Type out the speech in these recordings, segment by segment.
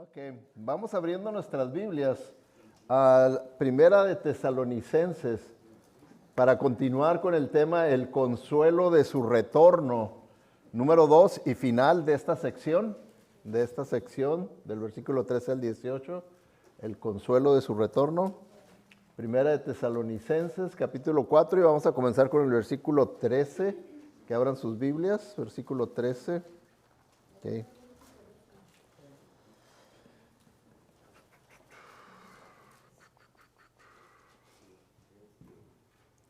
Ok, vamos abriendo nuestras Biblias a Primera de Tesalonicenses para continuar con el tema el consuelo de su retorno, número 2 y final de esta sección, del versículo 13 al 18, el consuelo de su retorno. Primera de Tesalonicenses, capítulo 4, y vamos a comenzar con el versículo 13, que abran sus Biblias, versículo 13. Okay.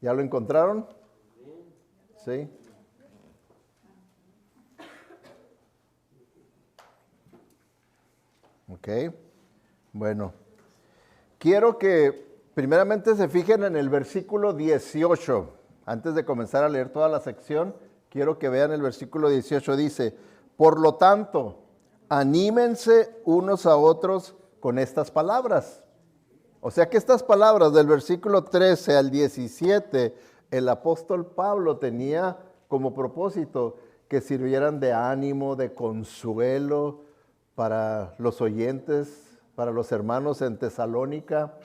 ¿Ya lo encontraron? Sí. Ok. Bueno. Quiero que primeramente se fijen en el versículo 18. Antes de comenzar a leer toda la sección, quiero que vean el versículo 18. Dice, por lo tanto, anímense unos a otros con estas palabras. O sea que estas palabras del versículo 13 al 17, el apóstol Pablo tenía como propósito que sirvieran de ánimo, de consuelo para los oyentes, para los hermanos en Tesalónica,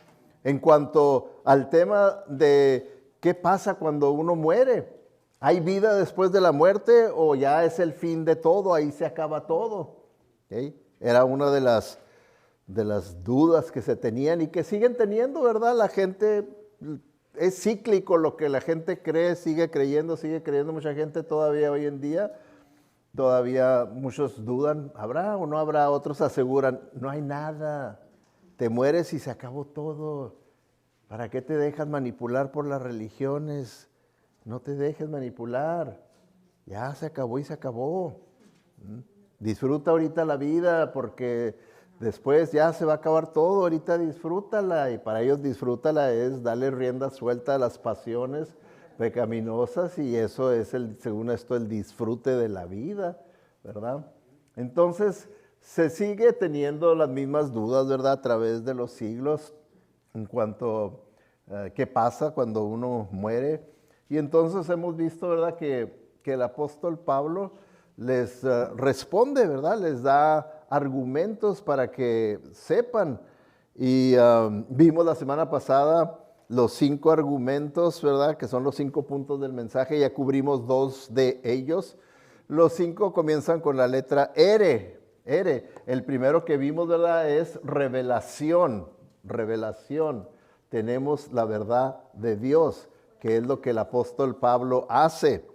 en cuanto al tema de qué pasa cuando uno muere. ¿Hay vida después de la muerte o ya es el fin de todo? Ahí se acaba todo. ¿Okay? Era una de las dudas que se tenían y que siguen teniendo, ¿verdad? La gente, es cíclico lo que la gente cree, sigue creyendo mucha gente todavía hoy en día. Todavía muchos dudan, ¿habrá o no habrá? Otros aseguran, no hay nada, te mueres y se acabó todo. ¿Para qué te dejas manipular por las religiones? No te dejes manipular, ya se acabó y se acabó. Disfruta ahorita la vida porque después ya se va a acabar todo, ahorita disfrútala, y para ellos disfrútala es darle rienda suelta a las pasiones pecaminosas, y eso es, según esto, el disfrute de la vida, ¿verdad? Entonces, se sigue teniendo las mismas dudas, ¿verdad? A través de los siglos en cuanto a qué pasa cuando uno muere. Y entonces hemos visto, ¿verdad? Que el apóstol Pablo les responde, ¿verdad? Les da argumentos para que sepan. Y vimos la semana pasada los 5 argumentos, ¿verdad? Que son los 5 puntos del mensaje. Ya cubrimos 2 de ellos. Los 5 comienzan con la letra R. El primero que vimos, ¿verdad? Es revelación. Revelación. Tenemos la verdad de Dios, que es lo que el apóstol Pablo hace.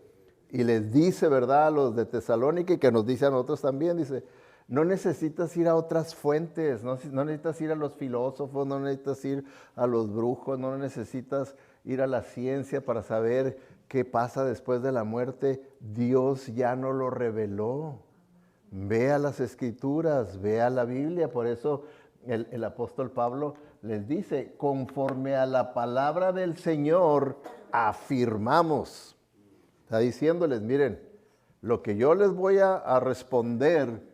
Y les dice, ¿verdad? A los de Tesalónica, y que nos dice a nosotros también, dice, no necesitas ir a otras fuentes, no necesitas ir a los filósofos, no necesitas ir a los brujos, no necesitas ir a la ciencia para saber qué pasa después de la muerte. Dios ya no lo reveló. Ve a las Escrituras, ve a la Biblia. Por eso el apóstol Pablo les dice, conforme a la palabra del Señor, afirmamos. Está diciéndoles, miren, lo que yo les voy a responder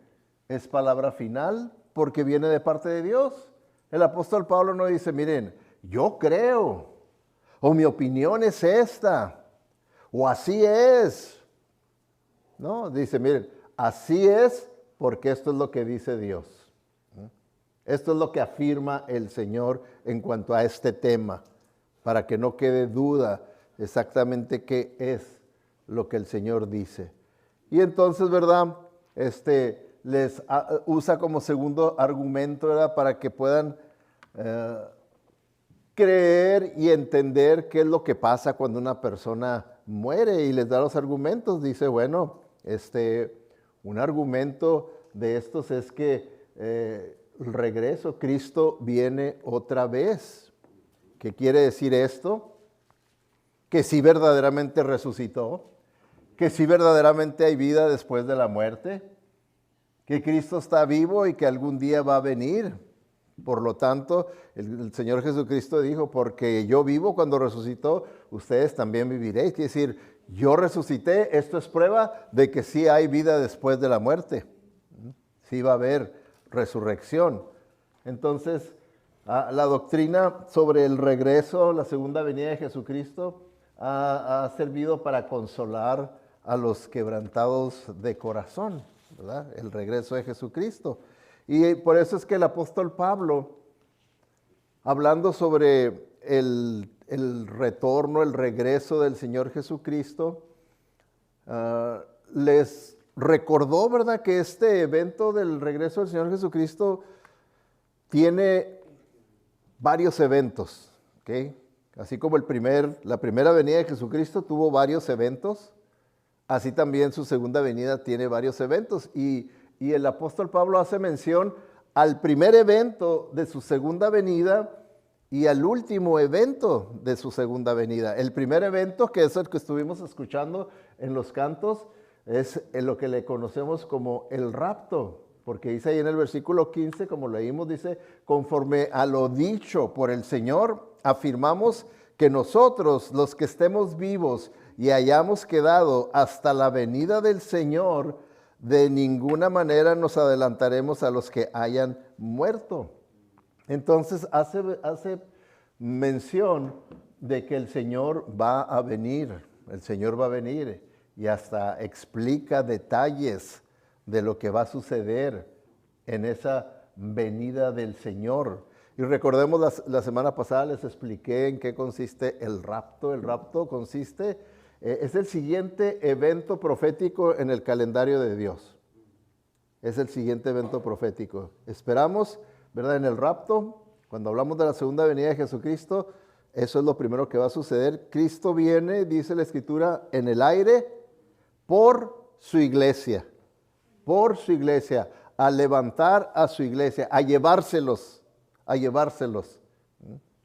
es palabra final porque viene de parte de Dios. El apóstol Pablo no dice, miren, yo creo, o mi opinión es esta, o así es. No, dice, miren, así es porque esto es lo que dice Dios. Esto es lo que afirma el Señor en cuanto a este tema, para que no quede duda exactamente qué es lo que el Señor dice. Y entonces, ¿verdad? Les usa como segundo argumento, ¿verdad? Para que puedan creer y entender qué es lo que pasa cuando una persona muere, y les da los argumentos. Dice, bueno, un argumento de estos es que el regreso, Cristo viene otra vez. ¿Qué quiere decir esto? Que sí verdaderamente resucitó, que sí verdaderamente hay vida después de la muerte, que Cristo está vivo y que algún día va a venir. Por lo tanto, el Señor Jesucristo dijo, porque yo vivo cuando resucitó, ustedes también viviréis. Quiere decir, yo resucité, esto es prueba de que sí hay vida después de la muerte. Sí va a haber resurrección. Entonces, la doctrina sobre el regreso, la segunda venida de Jesucristo, ha servido para consolar a los quebrantados de corazón, ¿verdad? El regreso de Jesucristo. Y por eso es que el apóstol Pablo, hablando sobre el retorno, el regreso del Señor Jesucristo, les recordó, ¿verdad?, que este evento del regreso del Señor Jesucristo tiene varios eventos, ¿ok? Así como la primera venida de Jesucristo tuvo varios eventos, así también su segunda venida tiene varios eventos. Y el apóstol Pablo hace mención al primer evento de su segunda venida y al último evento de su segunda venida. El primer evento, que es el que estuvimos escuchando en los cantos, es lo que le conocemos como el rapto, porque dice ahí en el versículo 15, como leímos, dice, conforme a lo dicho por el Señor, afirmamos que nosotros, los que estemos vivos y hayamos quedado hasta la venida del Señor, de ninguna manera nos adelantaremos a los que hayan muerto. Entonces hace mención de que el Señor va a venir, y hasta explica detalles de lo que va a suceder en esa venida del Señor. Y recordemos, la semana pasada les expliqué en qué consiste el rapto. El rapto consiste, es el siguiente evento profético en el calendario de Dios. Es el siguiente evento profético. Esperamos, ¿verdad?, en el rapto, cuando hablamos de la segunda venida de Jesucristo, eso es lo primero que va a suceder. Cristo viene, dice la Escritura, en el aire por su iglesia, a levantar a su iglesia, a llevárselos.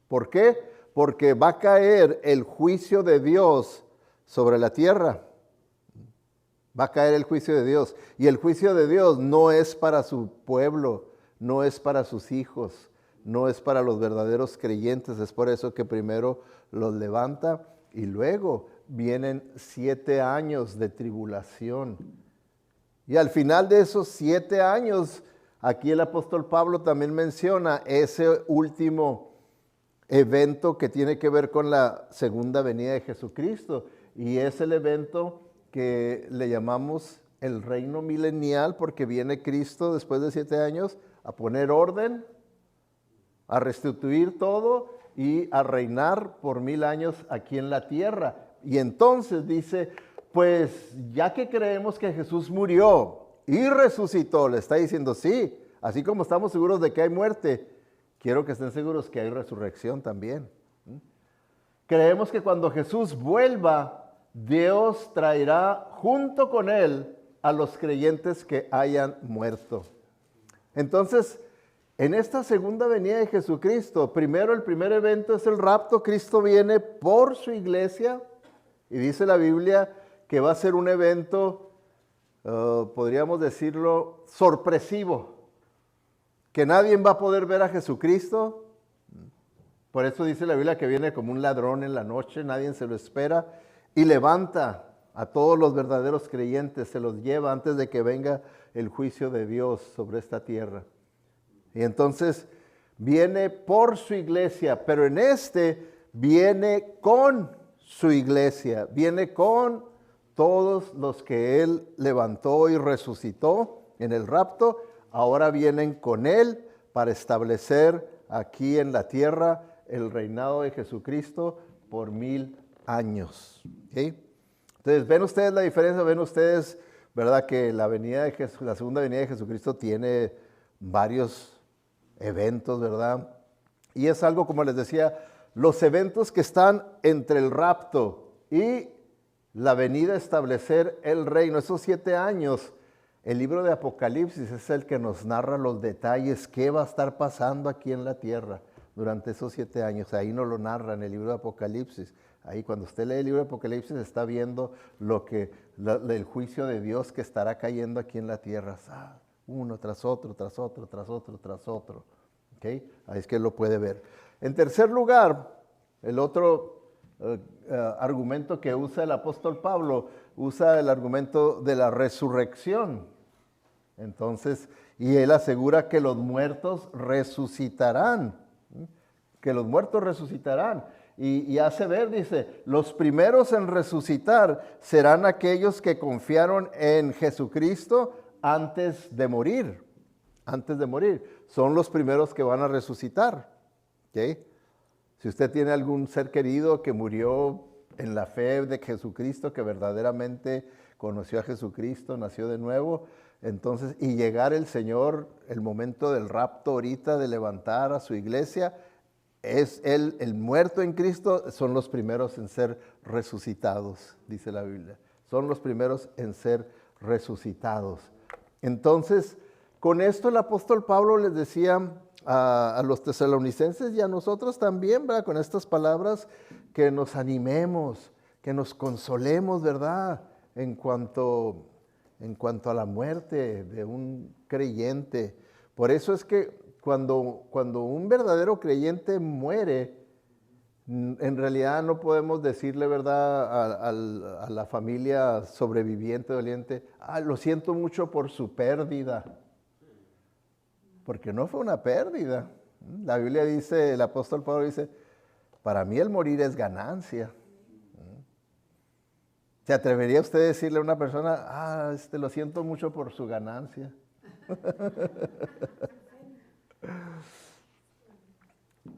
¿Por qué? Porque va a caer el juicio de Dios sobre la tierra. Va a caer el juicio de Dios. Y el juicio de Dios no es para su pueblo, no es para sus hijos, no es para los verdaderos creyentes. Es por eso que primero los levanta y luego vienen 7 años de tribulación. Y al final de esos 7 años, aquí el apóstol Pablo también menciona ese último evento que tiene que ver con la segunda venida de Jesucristo. Y es el evento que le llamamos el reino milenial, porque viene Cristo después de 7 años a poner orden, a restituir todo y a reinar por 1000 años aquí en la tierra. Y entonces dice, pues ya que creemos que Jesús murió y resucitó, le está diciendo, sí, así como estamos seguros de que hay muerte, quiero que estén seguros que hay resurrección también. Creemos que cuando Jesús vuelva, Dios traerá junto con Él a los creyentes que hayan muerto. Entonces, en esta segunda venida de Jesucristo, primero el primer evento es el rapto. Cristo viene por su iglesia y dice la Biblia que va a ser un evento, podríamos decirlo, sorpresivo, que nadie va a poder ver a Jesucristo. Por eso dice la Biblia que viene como un ladrón en la noche, nadie se lo espera, y levanta a todos los verdaderos creyentes, se los lleva antes de que venga el juicio de Dios sobre esta tierra. Y entonces viene por su iglesia, pero en viene con su iglesia, viene con todos los que Él levantó y resucitó en el rapto, ahora vienen con Él para establecer aquí en la tierra el reinado de Jesucristo por 1000 años. ¿Okay? Entonces, ¿ven ustedes la diferencia? ¿Ven ustedes, verdad, que la segunda venida de Jesucristo tiene varios eventos, verdad? Y es algo, como les decía, los eventos que están entre el rapto y la venida a establecer el reino, esos 7 años, el libro de Apocalipsis es el que nos narra los detalles, qué va a estar pasando aquí en la tierra durante esos 7 años. Ahí nos lo narra en el libro de Apocalipsis. Ahí cuando usted lee el libro de Apocalipsis está viendo el juicio de Dios que estará cayendo aquí en la tierra. Uno tras otro, tras otro, tras otro, tras otro. ¿Okay? Ahí es que lo puede ver. En tercer lugar, el otro argumento que usa el apóstol Pablo, usa el argumento de la resurrección. Entonces, y él asegura que los muertos resucitarán. Que los muertos resucitarán. Y hace ver, dice, los primeros en resucitar serán aquellos que confiaron en Jesucristo antes de morir. antes de morir. Son los primeros que van a resucitar. ¿Ok? Si usted tiene algún ser querido que murió en la fe de Jesucristo, que verdaderamente conoció a Jesucristo, nació de nuevo, entonces, y llegar el Señor, el momento del rapto ahorita, de levantar a su iglesia, es él, el muerto en Cristo, son los primeros en ser resucitados, dice la Biblia. Son los primeros en ser resucitados. Entonces, con esto el apóstol Pablo les decía a los tesalonicenses y a nosotros también, ¿verdad? Con estas palabras, que nos animemos, que nos consolemos, ¿verdad? En cuanto a la muerte de un creyente. Por eso es que cuando un verdadero creyente muere, en realidad no podemos decirle, ¿verdad?, a la familia sobreviviente, doliente, lo siento mucho por su pérdida, porque no fue una pérdida. La Biblia dice, el apóstol Pablo dice, para mí el morir es ganancia. ¿Se atrevería usted a decirle a una persona, lo siento mucho por su ganancia?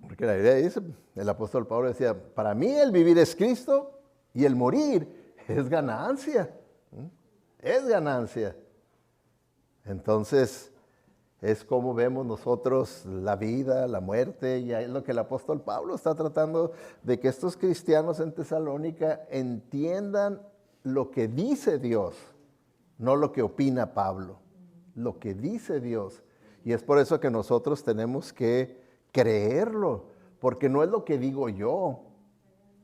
Porque la Biblia dice, el apóstol Pablo decía, para mí el vivir es Cristo y el morir es ganancia. Es ganancia. Entonces, es como vemos nosotros la vida, la muerte, y es lo que el apóstol Pablo está tratando de que estos cristianos en Tesalónica entiendan lo que dice Dios, no lo que opina Pablo, lo que dice Dios. Y es por eso que nosotros tenemos que creerlo, porque no es lo que digo yo,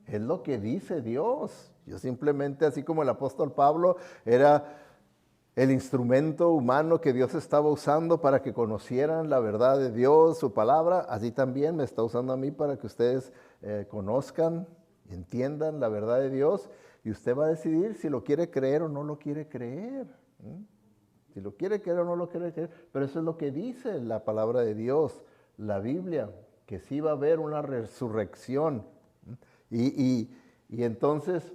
es lo que dice Dios. Yo simplemente, así como el apóstol Pablo era el instrumento humano que Dios estaba usando para que conocieran la verdad de Dios, su palabra, así también me está usando a mí para que ustedes conozcan y entiendan la verdad de Dios, y usted va a decidir si lo quiere creer o no lo quiere creer. Si lo quiere creer o no lo quiere creer, pero eso es lo que dice la palabra de Dios, la Biblia, que sí va a haber una resurrección. Y entonces,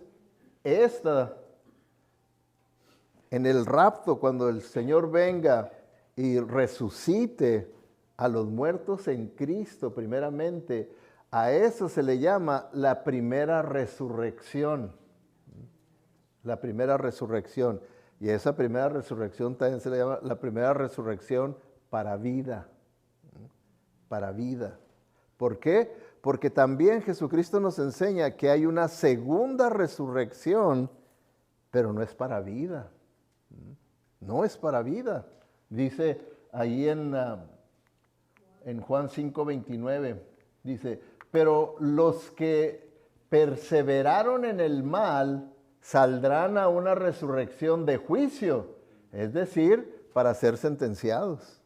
en el rapto, cuando el Señor venga y resucite a los muertos en Cristo, primeramente, a eso se le llama la primera resurrección. La primera resurrección. Y esa primera resurrección también se le llama la primera resurrección para vida. Para vida. ¿Por qué? Porque también Jesucristo nos enseña que hay una segunda resurrección, pero no es para vida. No es para vida. Dice ahí en Juan 5:29, dice, pero los que perseveraron en el mal saldrán a una resurrección de juicio, es decir, para ser sentenciados.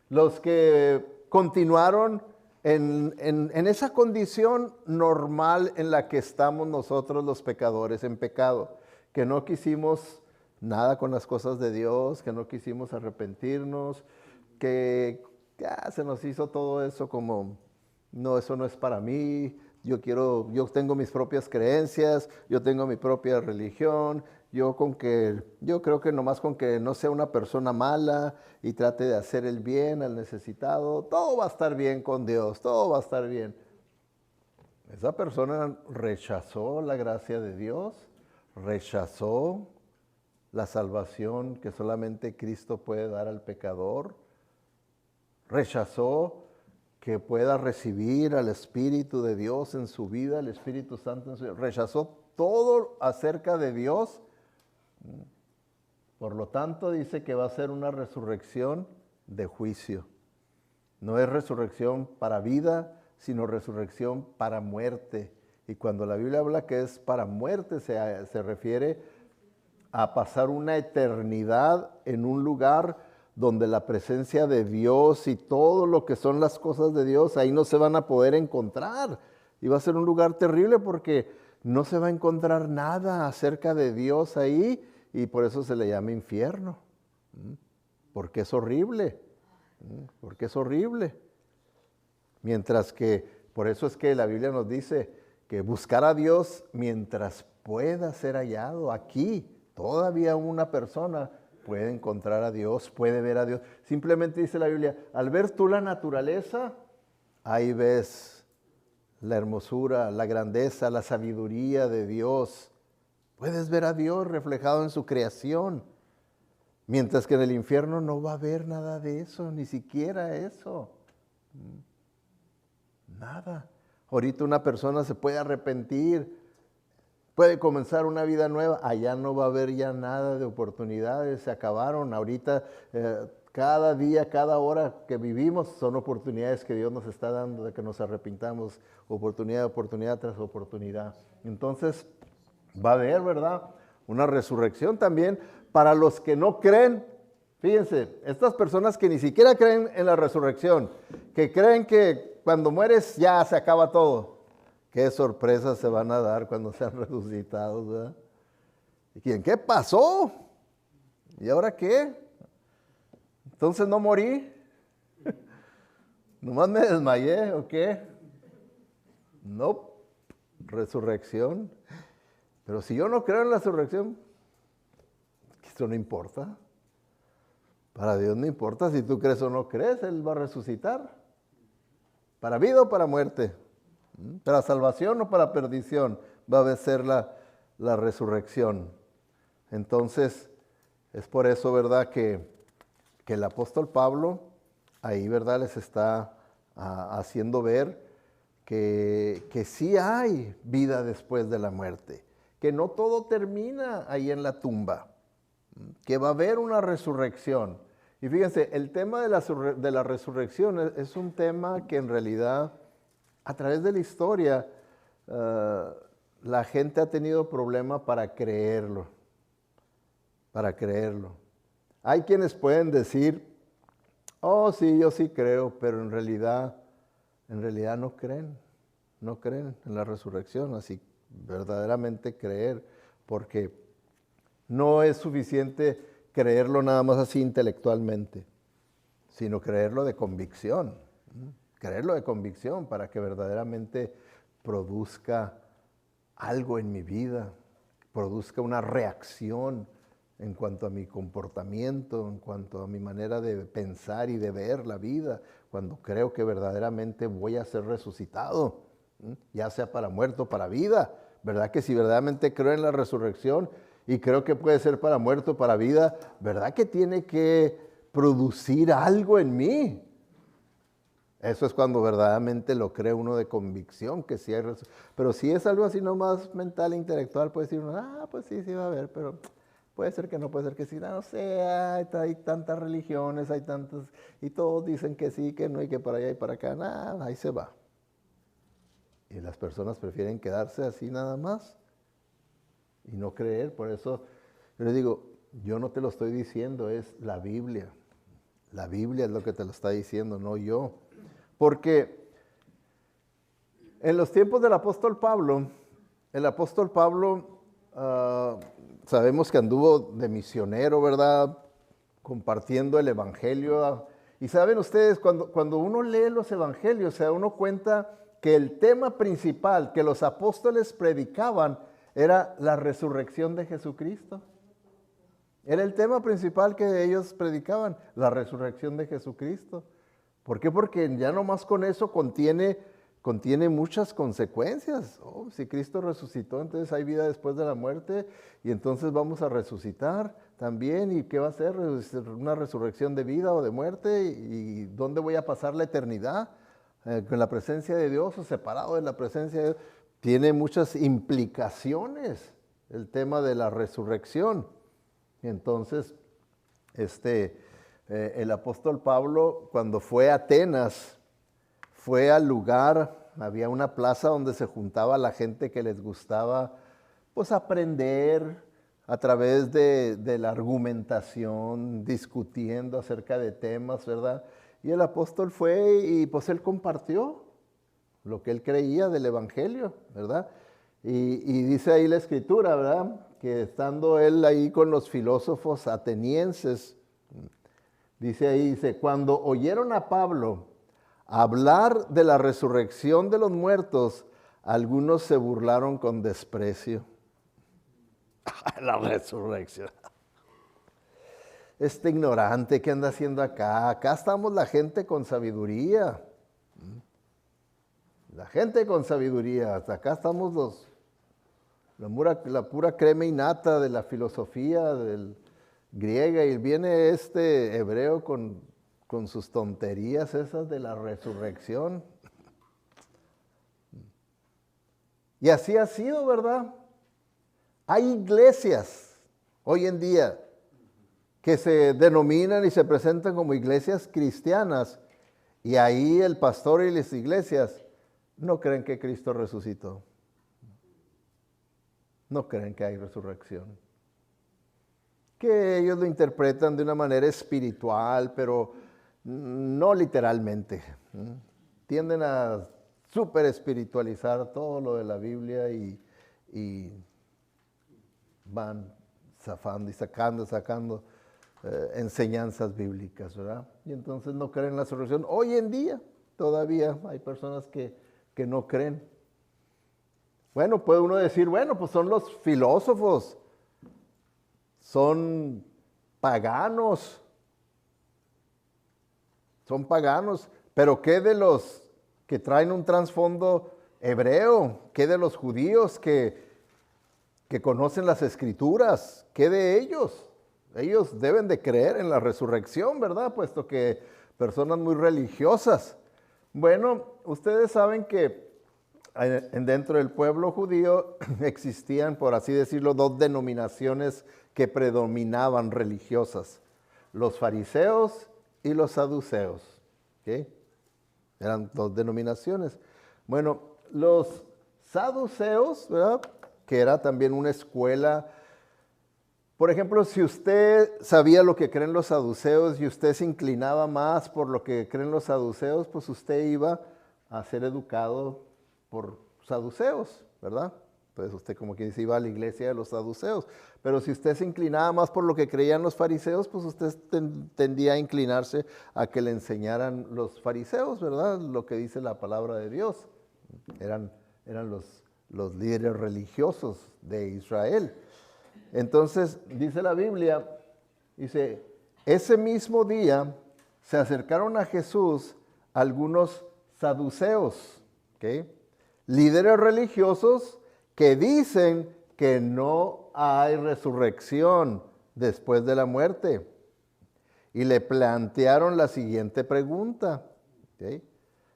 Los que continuaron en esa condición normal en la que estamos nosotros los pecadores en pecado, que no quisimos nada con las cosas de Dios, que no quisimos arrepentirnos, que ya se nos hizo todo eso como, no, eso no es para mí, yo tengo mis propias creencias, yo tengo mi propia religión, yo creo que nomás con que no sea una persona mala y trate de hacer el bien al necesitado, todo va a estar bien con Dios, todo va a estar bien. Esa persona rechazó la gracia de Dios, rechazó la salvación que solamente Cristo puede dar al pecador, rechazó que pueda recibir al Espíritu de Dios en su vida, el Espíritu Santo en su vida, rechazó todo acerca de Dios. Por lo tanto, dice que va a ser una resurrección de juicio. No es resurrección para vida, sino resurrección para muerte. Y cuando la Biblia habla que es para muerte, se refiere a pasar una eternidad en un lugar donde la presencia de Dios y todo lo que son las cosas de Dios, ahí no se van a poder encontrar. Y va a ser un lugar terrible porque no se va a encontrar nada acerca de Dios ahí, y por eso se le llama infierno. Porque es horrible. Porque es horrible. Mientras que, por eso es que la Biblia nos dice que buscar a Dios mientras pueda ser hallado. Aquí todavía una persona puede encontrar a Dios, puede ver a Dios. Simplemente dice la Biblia, al ver tú la naturaleza, ahí ves la hermosura, la grandeza, la sabiduría de Dios. Puedes ver a Dios reflejado en su creación. Mientras que en el infierno no va a haber nada de eso, ni siquiera eso. Nada. Ahorita una persona se puede arrepentir, puede comenzar una vida nueva. Allá no va a haber ya nada de oportunidades, se acabaron. Ahorita cada día, cada hora que vivimos son oportunidades que Dios nos está dando de que nos arrepintamos, oportunidad tras oportunidad. Entonces va a haber, ¿verdad?, una resurrección también para los que no creen. Fíjense, estas personas que ni siquiera creen en la resurrección, que creen que cuando mueres ya se acaba todo. Qué sorpresas se van a dar cuando sean resucitados, ¿verdad? ¿Y quién? ¿Qué pasó? ¿Y ahora qué? Entonces no morí. ¿Nomás me desmayé o qué? No, resurrección. Pero si yo no creo en la resurrección, eso no importa. Para Dios no importa si tú crees o no crees, Él va a resucitar. Para vida o para muerte. Para salvación o para perdición va a ser la resurrección. Entonces, es por eso, ¿verdad?, que el apóstol Pablo ahí, ¿verdad?, les está haciendo ver que sí hay vida después de la muerte, que no todo termina ahí en la tumba, que va a haber una resurrección. Y fíjense, el tema de la resurrección es un tema que en realidad, a través de la historia, la gente ha tenido problema para creerlo. Hay quienes pueden decir, oh sí, yo sí creo, pero en realidad no creen en la resurrección, así verdaderamente creer, porque no es suficiente creerlo nada más así intelectualmente, sino creerlo de convicción. Creerlo de convicción para que verdaderamente produzca algo en mi vida, produzca una reacción en cuanto a mi comportamiento, en cuanto a mi manera de pensar y de ver la vida, cuando creo que verdaderamente voy a ser resucitado, ya sea para muerto o para vida. ¿Verdad que si verdaderamente creo en la resurrección y creo que puede ser para muerto o para vida, verdad que tiene que producir algo en mí? Eso es cuando verdaderamente lo cree uno de convicción, que sí hay resurrección. Pero si es algo así nomás mental e intelectual, puede decir uno, pues sí va a haber, pero puede ser que no, puede ser que sí, no sé, hay tantas religiones, hay tantas, y todos dicen que sí, que no, y que para allá y para acá, nada, ahí se va. Y las personas prefieren quedarse así nada más y no creer. Por eso yo les digo, yo no te lo estoy diciendo, es la Biblia. La Biblia es lo que te lo está diciendo, no yo. Porque en los tiempos del apóstol Pablo, el apóstol Pablo sabemos que anduvo de misionero, ¿verdad?, compartiendo el evangelio. Y saben ustedes, cuando uno lee los evangelios, se da uno cuenta que el tema principal que los apóstoles predicaban era la resurrección de Jesucristo. Era el tema principal que ellos predicaban, la resurrección de Jesucristo. ¿Por qué? Porque ya nomás con eso contiene muchas consecuencias. Oh, si Cristo resucitó, entonces hay vida después de la muerte y entonces vamos a resucitar también. ¿Y qué va a ser? ¿Una resurrección de vida o de muerte? ¿Y dónde voy a pasar la eternidad? ¿Con la presencia de Dios o separado de la presencia de Dios? Tiene muchas implicaciones el tema de la resurrección. Entonces, el apóstol Pablo, cuando fue a Atenas, fue al lugar, había una plaza donde se juntaba la gente que les gustaba pues aprender a través de la argumentación, discutiendo acerca de temas, ¿verdad? Y el apóstol fue y pues él compartió lo que él creía del evangelio, ¿verdad? Y dice ahí la escritura, ¿verdad?, que estando él ahí con los filósofos atenienses, dice ahí, cuando oyeron a Pablo hablar de la resurrección de los muertos, algunos se burlaron con desprecio. La resurrección. este ignorante que anda haciendo acá. Acá estamos la gente con sabiduría. La gente con sabiduría. Hasta acá estamos la pura crema innata de la filosofía griega. Y viene este hebreo con sus tonterías esas de la resurrección. Y así ha sido, ¿verdad? Hay iglesias hoy en día que se denominan y se presentan como iglesias cristianas, y ahí el pastor y las iglesias no creen que Cristo resucitó. No creen que hay resurrección. Que ellos lo interpretan de una manera espiritual, pero no literalmente. Tienden a súper espiritualizar todo lo de la Biblia y van zafando y sacando enseñanzas bíblicas, ¿verdad? Y entonces no creen en la resurrección. Hoy en día todavía hay personas que no creen. Bueno, puede uno decir, bueno, pues son los filósofos, son paganos, pero ¿qué de los que traen un trasfondo hebreo? ¿Qué de los judíos que conocen las escrituras? ¿Qué de ellos? Ellos deben de creer en la resurrección, ¿verdad? Puesto que personas muy religiosas. Bueno, ustedes saben que dentro del pueblo judío existían, por así decirlo, dos denominaciones que predominaban religiosas: los fariseos y los saduceos. ¿Okay? Eran dos denominaciones. Bueno, los saduceos, ¿verdad?, que era también una escuela. Por ejemplo, si usted sabía lo que creen los saduceos y usted se inclinaba más por lo que creen los saduceos, pues usted iba a ser educado por saduceos, ¿verdad? Entonces usted, como que dice, iba a la iglesia de los saduceos. Pero si usted se inclinaba más por lo que creían los fariseos, pues usted tendía a inclinarse a que le enseñaran los fariseos, ¿verdad? Lo que dice la palabra de Dios. Eran los líderes religiosos de Israel. Entonces, dice la Biblia, dice, ese mismo día se acercaron a Jesús algunos saduceos, ¿okay?, líderes religiosos que dicen que no hay resurrección después de la muerte. Y le plantearon la siguiente pregunta, ¿okay?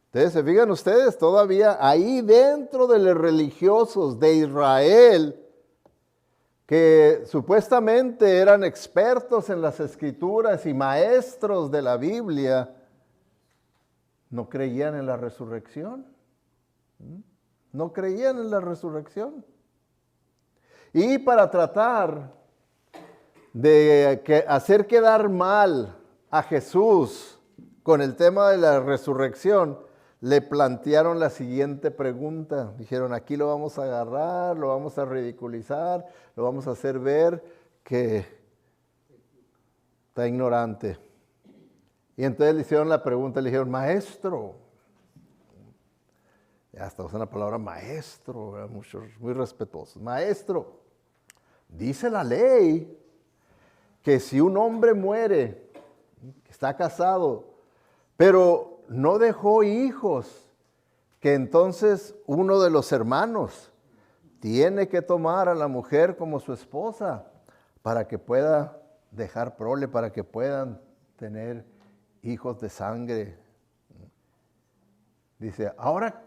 Entonces, se fijan ustedes, todavía ahí dentro de los religiosos de Israel, que supuestamente eran expertos en las escrituras y maestros de la Biblia, no creían en la resurrección. No creían en la resurrección. Y para tratar de hacer quedar mal a Jesús con el tema de la resurrección, le plantearon la siguiente pregunta. Dijeron, aquí lo vamos a agarrar, lo vamos a ridiculizar, lo vamos a hacer ver que está ignorante. Y entonces le hicieron la pregunta, le dijeron, maestro. Ya hasta usan la palabra maestro, ¿verdad? Muchos muy respetuosos. Maestro, dice la ley que si un hombre muere, que está casado, pero no dejó hijos, que entonces uno de los hermanos tiene que tomar a la mujer como su esposa para que pueda dejar prole, para que puedan tener hijos de sangre. Dice, ahora,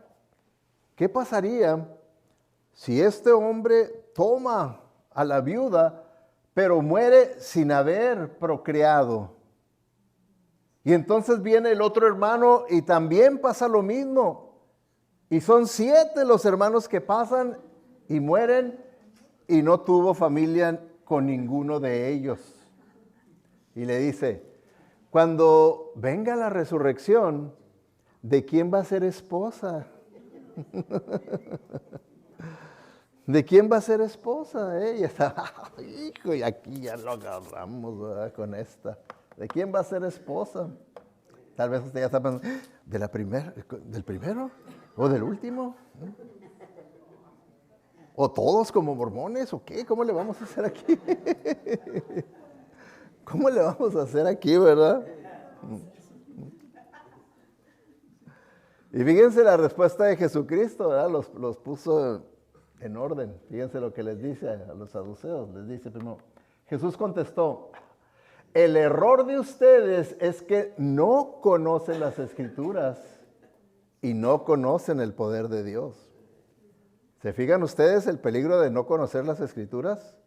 ¿qué pasaría si este hombre toma a la viuda, pero muere sin haber procreado? Y entonces viene el otro hermano y también pasa lo mismo. Y son 7 los hermanos que pasan y mueren y no tuvo familia con ninguno de ellos. Y le dice, cuando venga la resurrección, ¿de quién va a ser esposa? ¿De quién va a ser esposa? Ella está, hijo, y aquí ya lo agarramos, ¿verdad?, con esta. ¿De quién va a ser esposa? Tal vez usted ya está pensando, ¿del primero? ¿O del último? ¿O todos como mormones? ¿O qué? ¿Cómo le vamos a hacer aquí? ¿Cómo le vamos a hacer aquí, verdad? Y fíjense la respuesta de Jesucristo, ¿verdad? Los puso en orden. Fíjense lo que les dice a los saduceos. Les dice primero, Jesús contestó, el error de ustedes es que no conocen las Escrituras y no conocen el poder de Dios. ¿Se fijan ustedes el peligro de no conocer las Escrituras?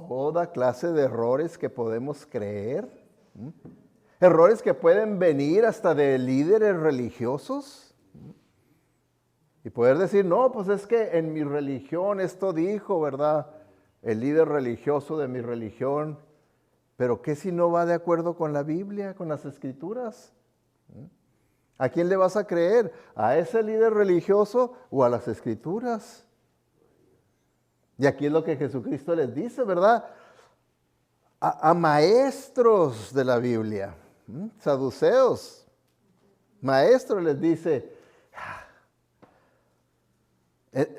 Toda clase de errores que podemos creer. Errores que pueden venir hasta de líderes religiosos. Y poder decir, no, pues es que en mi religión esto dijo, ¿verdad? El líder religioso de mi religión. Pero ¿qué si no va de acuerdo con la Biblia, con las Escrituras? ¿A quién le vas a creer? ¿A ese líder religioso o a las Escrituras? Y aquí es lo que Jesucristo les dice, ¿verdad? A maestros de la Biblia, saduceos, maestros les dice,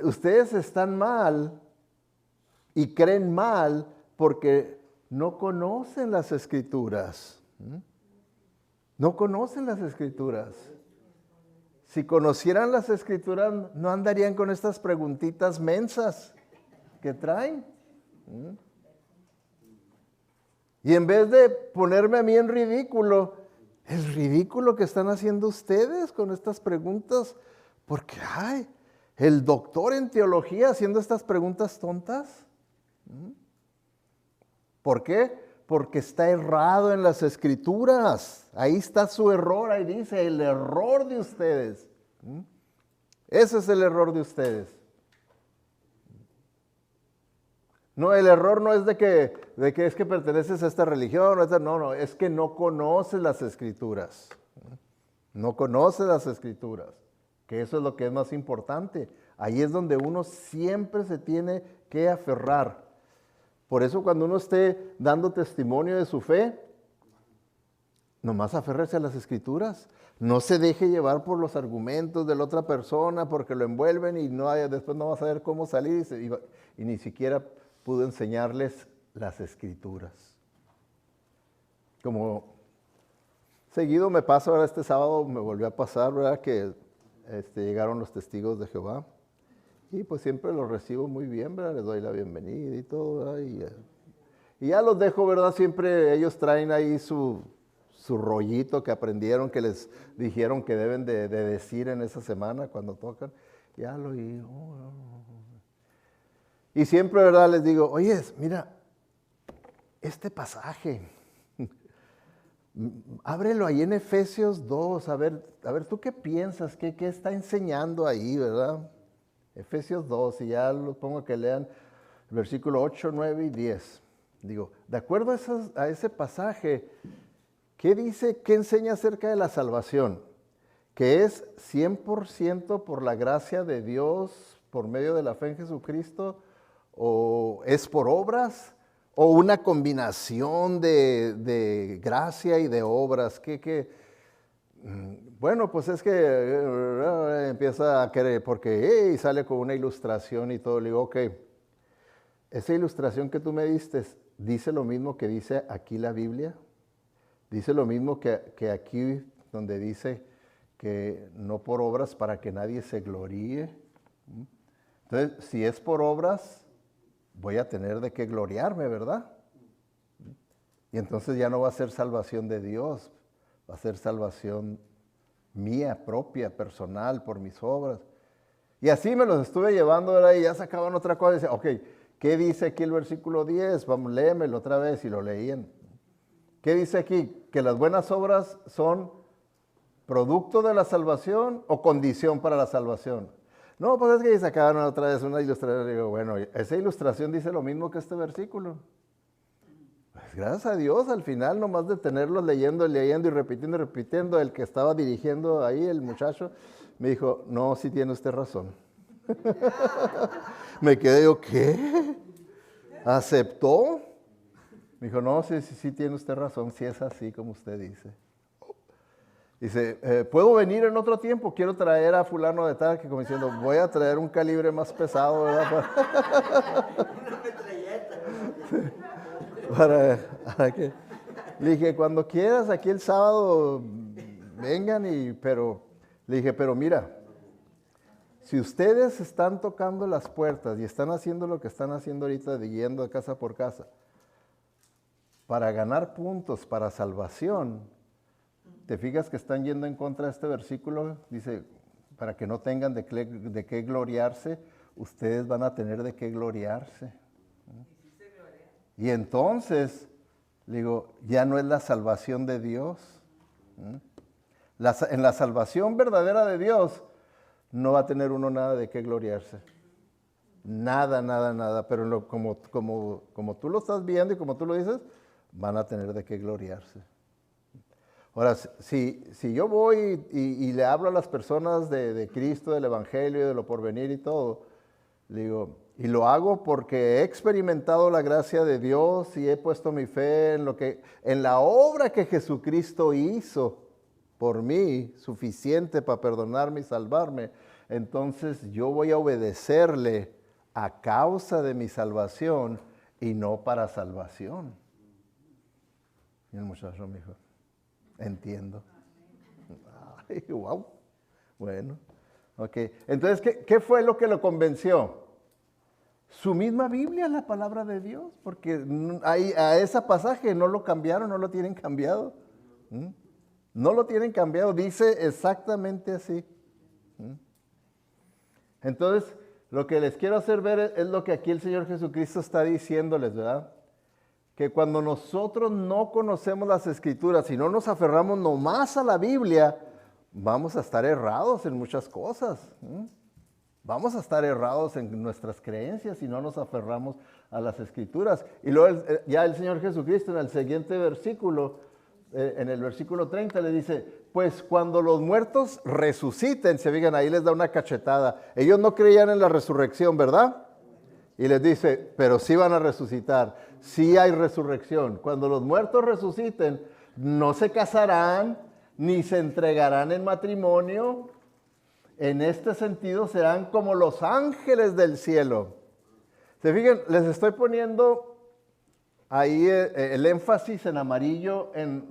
ustedes están mal y creen mal porque no conocen las Escrituras. No conocen las Escrituras. Si conocieran las Escrituras, no andarían con estas preguntitas mensas que traen. Y en vez de ponerme a mí en ridículo, el ridículo que están haciendo ustedes con estas preguntas, porque ay, el doctor en teología haciendo estas preguntas tontas. ¿Por qué? Porque está errado en las Escrituras. Ahí está su error, ahí dice, el error de ustedes. Ese es el error de ustedes. No, el error no es de que es que perteneces a esta religión, no, es que no conoces las Escrituras. No conoces las Escrituras, que eso es lo que es más importante. Ahí es donde uno siempre se tiene que aferrar. Por eso cuando uno esté dando testimonio de su fe, nomás aférrese a las Escrituras. No se deje llevar por los argumentos de la otra persona porque lo envuelven y después no va a saber cómo salir y ni siquiera pudo enseñarles las Escrituras. Como seguido me pasa, ahora este sábado me volvió a pasar, ¿verdad? Que llegaron los testigos de Jehová. Y pues siempre los recibo muy bien, ¿verdad? Les doy la bienvenida y todo, ¿verdad? Y ya los dejo, ¿verdad? Siempre ellos traen ahí su rollito que aprendieron, que les dijeron que deben de decir en esa semana cuando tocan. Ya lo digo. Y siempre, ¿verdad? Les digo, oye, mira, este pasaje, ábrelo ahí en Efesios 2, a ver, ¿tú qué piensas? ¿Qué está enseñando ahí, verdad? Efesios 2, y ya los pongo a que lean el versículo 8, 9 y 10. Digo, de acuerdo a ese pasaje, ¿qué dice, qué enseña acerca de la salvación? Que es 100% por la gracia de Dios, por medio de la fe en Jesucristo, o es por obras, o una combinación de gracia y de obras. Bueno, pues es que empieza a querer, porque sale con una ilustración y todo. Le digo, ok, esa ilustración que tú me diste, ¿dice lo mismo que dice aquí la Biblia? ¿Dice lo mismo que aquí donde dice que no por obras para que nadie se gloríe? Entonces, si es por obras, voy a tener de qué gloriarme, ¿verdad? Y entonces ya no va a ser salvación de Dios, va a ser salvación mía, propia, personal, por mis obras. Y así me los estuve llevando, ¿verdad? Y ya sacaban otra cosa y decían, ok, ¿qué dice aquí el versículo 10? Vamos, léemelo otra vez, y lo leían. ¿Qué dice aquí? ¿Que las buenas obras son producto de la salvación o condición para la salvación? No, pues es que sacaban otra vez una ilustración. Y digo, bueno, esa ilustración dice lo mismo que este versículo. Pues gracias a Dios, al final, nomás de tenerlos leyendo y repitiendo, el que estaba dirigiendo ahí, el muchacho, me dijo, no, sí tiene usted razón. Me quedé yo, ¿qué? ¿Aceptó? Me dijo, no, sí tiene usted razón, sí es así como usted dice. Dice, ¿puedo venir en otro tiempo? Quiero traer a fulano de tal, que como diciendo, voy a traer un calibre más pesado, ¿verdad? ¿Para qué? Le dije, cuando quieras, aquí el sábado, vengan le dije, pero mira, si ustedes están tocando las puertas y están haciendo lo que están haciendo ahorita, de yendo de casa por casa, para ganar puntos, para salvación, ¿te fijas que están yendo en contra de este versículo? Dice, para que no tengan de qué gloriarse, ustedes van a tener de qué gloriarse. Y entonces, digo, ya no es la salvación de Dios. En la salvación verdadera de Dios, no va a tener uno nada de qué gloriarse. Nada, nada, nada. Pero como tú lo estás viendo y como tú lo dices, van a tener de qué gloriarse. Ahora, si yo voy y le hablo a las personas de Cristo, del Evangelio, de lo porvenir y todo, le digo, y lo hago porque he experimentado la gracia de Dios y he puesto mi fe en la obra que Jesucristo hizo por mí, suficiente para perdonarme y salvarme, entonces yo voy a obedecerle a causa de mi salvación y no para salvación. Y el muchacho me dijo, entiendo. Ay, wow. Bueno, ok. Entonces, ¿qué fue lo que lo convenció? Su misma Biblia, la palabra de Dios, porque a ese pasaje no lo cambiaron, no lo tienen cambiado. No lo tienen cambiado, dice exactamente así. Entonces, lo que les quiero hacer ver es lo que aquí el Señor Jesucristo está diciéndoles, ¿verdad? Que cuando nosotros no conocemos las Escrituras y no nos aferramos nomás a la Biblia, vamos a estar errados en muchas cosas. Vamos a estar errados en nuestras creencias si no nos aferramos a las Escrituras. Y luego ya el Señor Jesucristo en el siguiente versículo, en el versículo 30 le dice, pues cuando los muertos resuciten, se fijan, ahí les da una cachetada. Ellos no creían en la resurrección, ¿verdad? Y les dice, pero sí van a resucitar, sí hay resurrección. Cuando los muertos resuciten, no se casarán, ni se entregarán en matrimonio. En este sentido serán como los ángeles del cielo. Se fijan, les estoy poniendo ahí el énfasis en amarillo en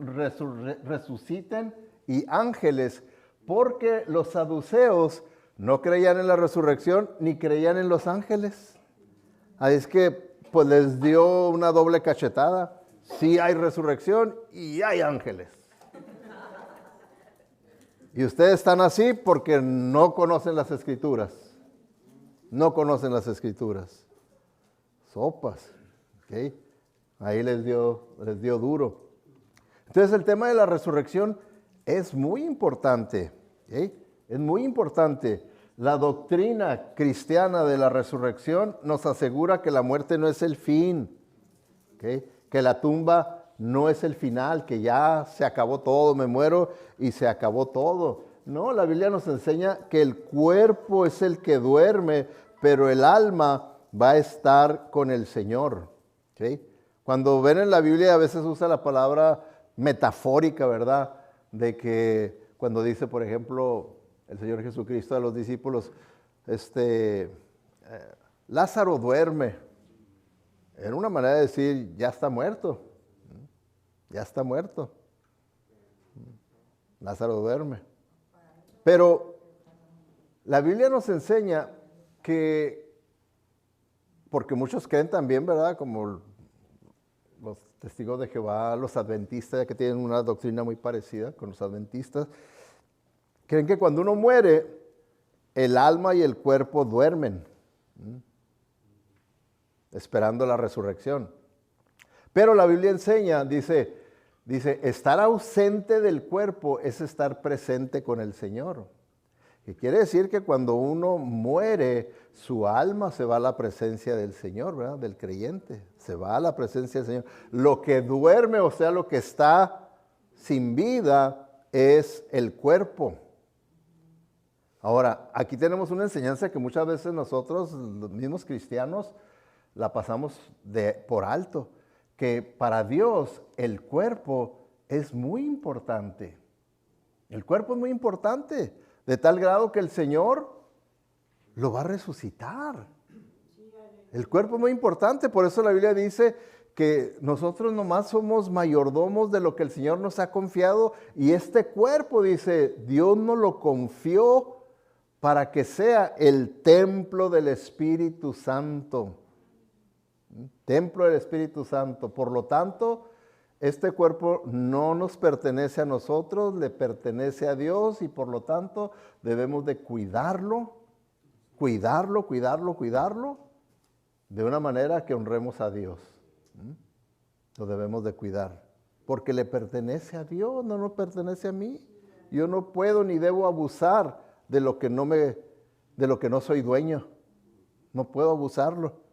resuciten y ángeles, porque los saduceos no creían en la resurrección ni creían en los ángeles. Así es que pues les dio una doble cachetada. Sí hay resurrección y hay ángeles. Y ustedes están así porque no conocen las Escrituras. No conocen las Escrituras. Sopas. ¿Okay? Ahí les dio duro. Entonces el tema de la resurrección es muy importante. ¿Okay? Es muy importante. La doctrina cristiana de la resurrección nos asegura que la muerte no es el fin. ¿Okay? Que la tumba no es el final, que ya se acabó todo, me muero y se acabó todo. No, la Biblia nos enseña que el cuerpo es el que duerme, pero el alma va a estar con el Señor. ¿Okay? Cuando ven en la Biblia a veces usa la palabra metafórica, ¿verdad? De que cuando dice, por ejemplo, el Señor Jesucristo a los discípulos, Lázaro duerme. Era una manera de decir, ya está muerto. Ya está muerto. Lázaro duerme. Pero la Biblia nos enseña que, porque muchos creen también, ¿verdad? Como los testigos de Jehová, los adventistas, ya que tienen una doctrina muy parecida con los adventistas, creen que cuando uno muere, el alma y el cuerpo duermen, esperando la resurrección. Pero la Biblia enseña, dice, estar ausente del cuerpo es estar presente con el Señor. Que quiere decir que cuando uno muere, su alma se va a la presencia del Señor, ¿verdad? Del creyente, se va a la presencia del Señor. Lo que duerme, o sea, lo que está sin vida, es el cuerpo. Ahora, aquí tenemos una enseñanza que muchas veces nosotros, los mismos cristianos, la pasamos por alto. Que para Dios el cuerpo es muy importante. El cuerpo es muy importante, de tal grado que el Señor lo va a resucitar. El cuerpo es muy importante, por eso la Biblia dice que nosotros nomás somos mayordomos de lo que el Señor nos ha confiado, y este cuerpo, dice, Dios nos lo confió para que sea el templo del Espíritu Santo. Templo del Espíritu Santo. Por lo tanto, este cuerpo no nos pertenece a nosotros, le pertenece a Dios, y por lo tanto debemos de cuidarlo, de una manera que honremos a Dios. Lo debemos de cuidar, porque le pertenece a Dios, no nos pertenece a mí. Yo no puedo ni debo abusar de lo que no soy dueño. No puedo abusarlo.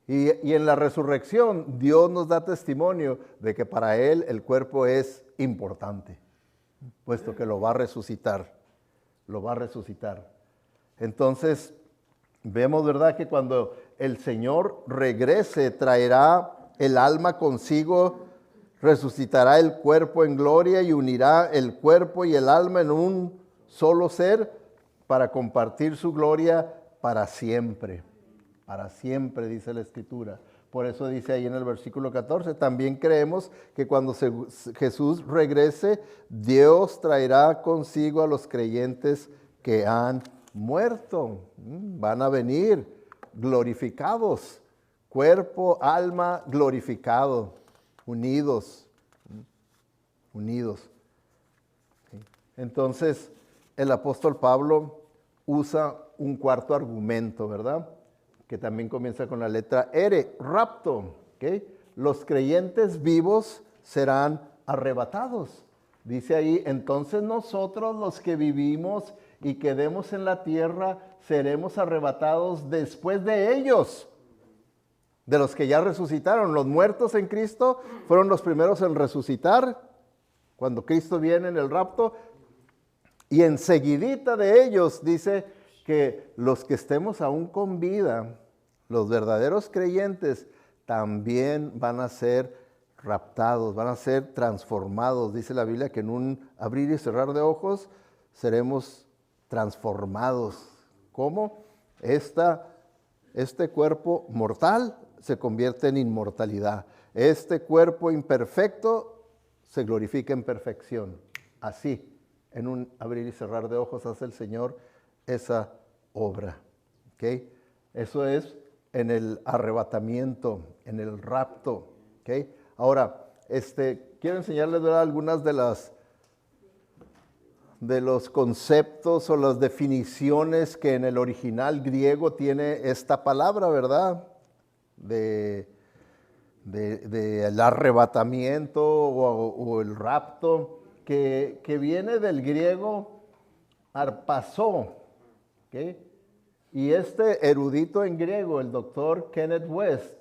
Y en la resurrección, Dios nos da testimonio de que para Él el cuerpo es importante, puesto que lo va a resucitar. Lo va a resucitar. Entonces, vemos, ¿verdad?, que cuando el Señor regrese, traerá el alma consigo, resucitará el cuerpo en gloria y unirá el cuerpo y el alma en un solo ser para compartir su gloria para siempre. Para siempre, dice la Escritura. Por eso dice ahí en el versículo 14, también creemos que cuando Jesús regrese, Dios traerá consigo a los creyentes que han muerto. Van a venir glorificados, cuerpo, alma glorificado, unidos. Entonces, el apóstol Pablo usa un cuarto argumento, ¿verdad?, que también comienza con la letra R, rapto. ¿Okay? Los creyentes vivos serán arrebatados. Dice ahí, entonces nosotros los que vivimos y quedemos en la tierra, seremos arrebatados después de ellos, de los que ya resucitaron. Los muertos en Cristo fueron los primeros en resucitar, cuando Cristo viene en el rapto, y enseguidita de ellos dice que los que estemos aún con vida, los verdaderos creyentes, también van a ser raptados, van a ser transformados. Dice la Biblia que en un abrir y cerrar de ojos seremos transformados. ¿Cómo? Este cuerpo mortal se convierte en inmortalidad. Este cuerpo imperfecto se glorifica en perfección. Así, en un abrir y cerrar de ojos hace el Señor esa obra. ¿Okay? Eso es en el arrebatamiento, en el rapto. ¿Okay? Ahora, quiero enseñarles, ¿verdad?, algunas de los conceptos o las definiciones que en el original griego tiene esta palabra, ¿verdad? De el arrebatamiento o el rapto, que viene del griego arpazó. ¿Okay? Y este erudito en griego, el doctor Kenneth West,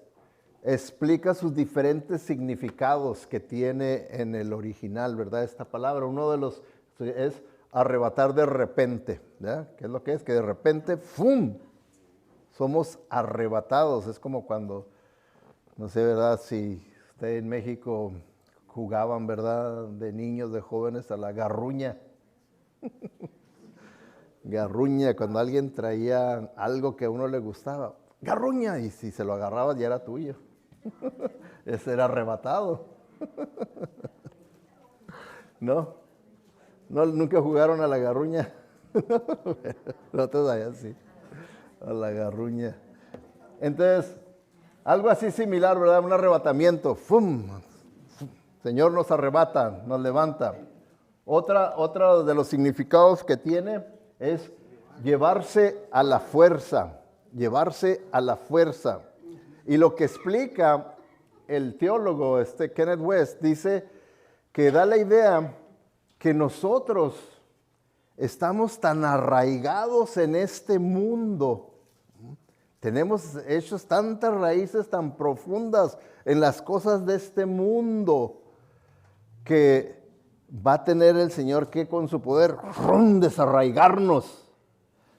explica sus diferentes significados que tiene en el original, ¿verdad?, esta palabra. Uno de los es arrebatar de repente, ¿verdad? ¿Qué es lo que es? Que de repente, ¡fum!, somos arrebatados. Es como cuando, no sé, ¿verdad?, si usted en México jugaban, ¿verdad?, de niños, de jóvenes, a la garruña. Garruña, cuando alguien traía algo que a uno le gustaba, garruña, y si se lo agarrabas ya era tuyo. Ese era arrebatado. ¿No? ¿Nunca jugaron a la garruña? Nosotros allá sí, a la garruña. Entonces, algo así similar, ¿verdad? Un arrebatamiento. ¡Fum! Señor nos arrebata, nos levanta. Otra de los significados que tiene es llevarse a la fuerza, llevarse a la fuerza. Y lo que explica el teólogo Kenneth West, dice que da la idea que nosotros estamos tan arraigados en este mundo, tenemos hechos tantas raíces tan profundas en las cosas de este mundo, que va a tener el Señor que con su poder desarraigarnos,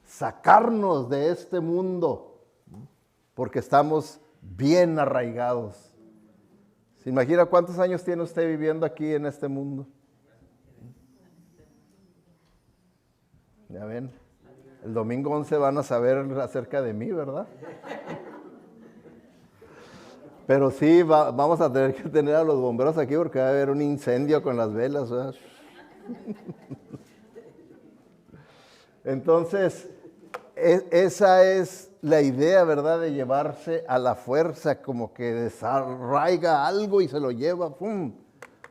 sacarnos de este mundo, porque estamos bien arraigados. ¿Se imagina cuántos años tiene usted viviendo aquí en este mundo? Ya ven, el domingo 11 van a saber acerca de mí, ¿verdad? Pero sí, vamos a tener que tener a los bomberos aquí porque va a haber un incendio con las velas, ¿verdad? Entonces, esa es la idea, ¿verdad? De llevarse a la fuerza, como que desarraiga algo y se lo lleva, ¡pum!,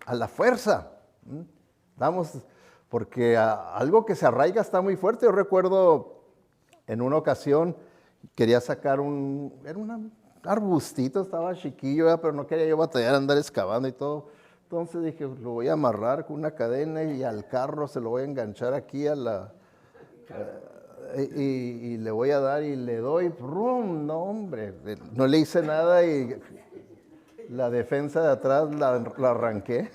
a la fuerza. Vamos, porque algo que se arraiga está muy fuerte. Yo recuerdo en una ocasión, quería sacar era un arbustito, estaba chiquillo, ¿verdad? Pero no quería yo batallar, andar excavando y todo. Entonces dije, lo voy a amarrar con una cadena y al carro se lo voy a enganchar aquí a la... y le voy a dar y le doy, ¡rum! No, hombre, no le hice nada y la defensa de atrás la arranqué.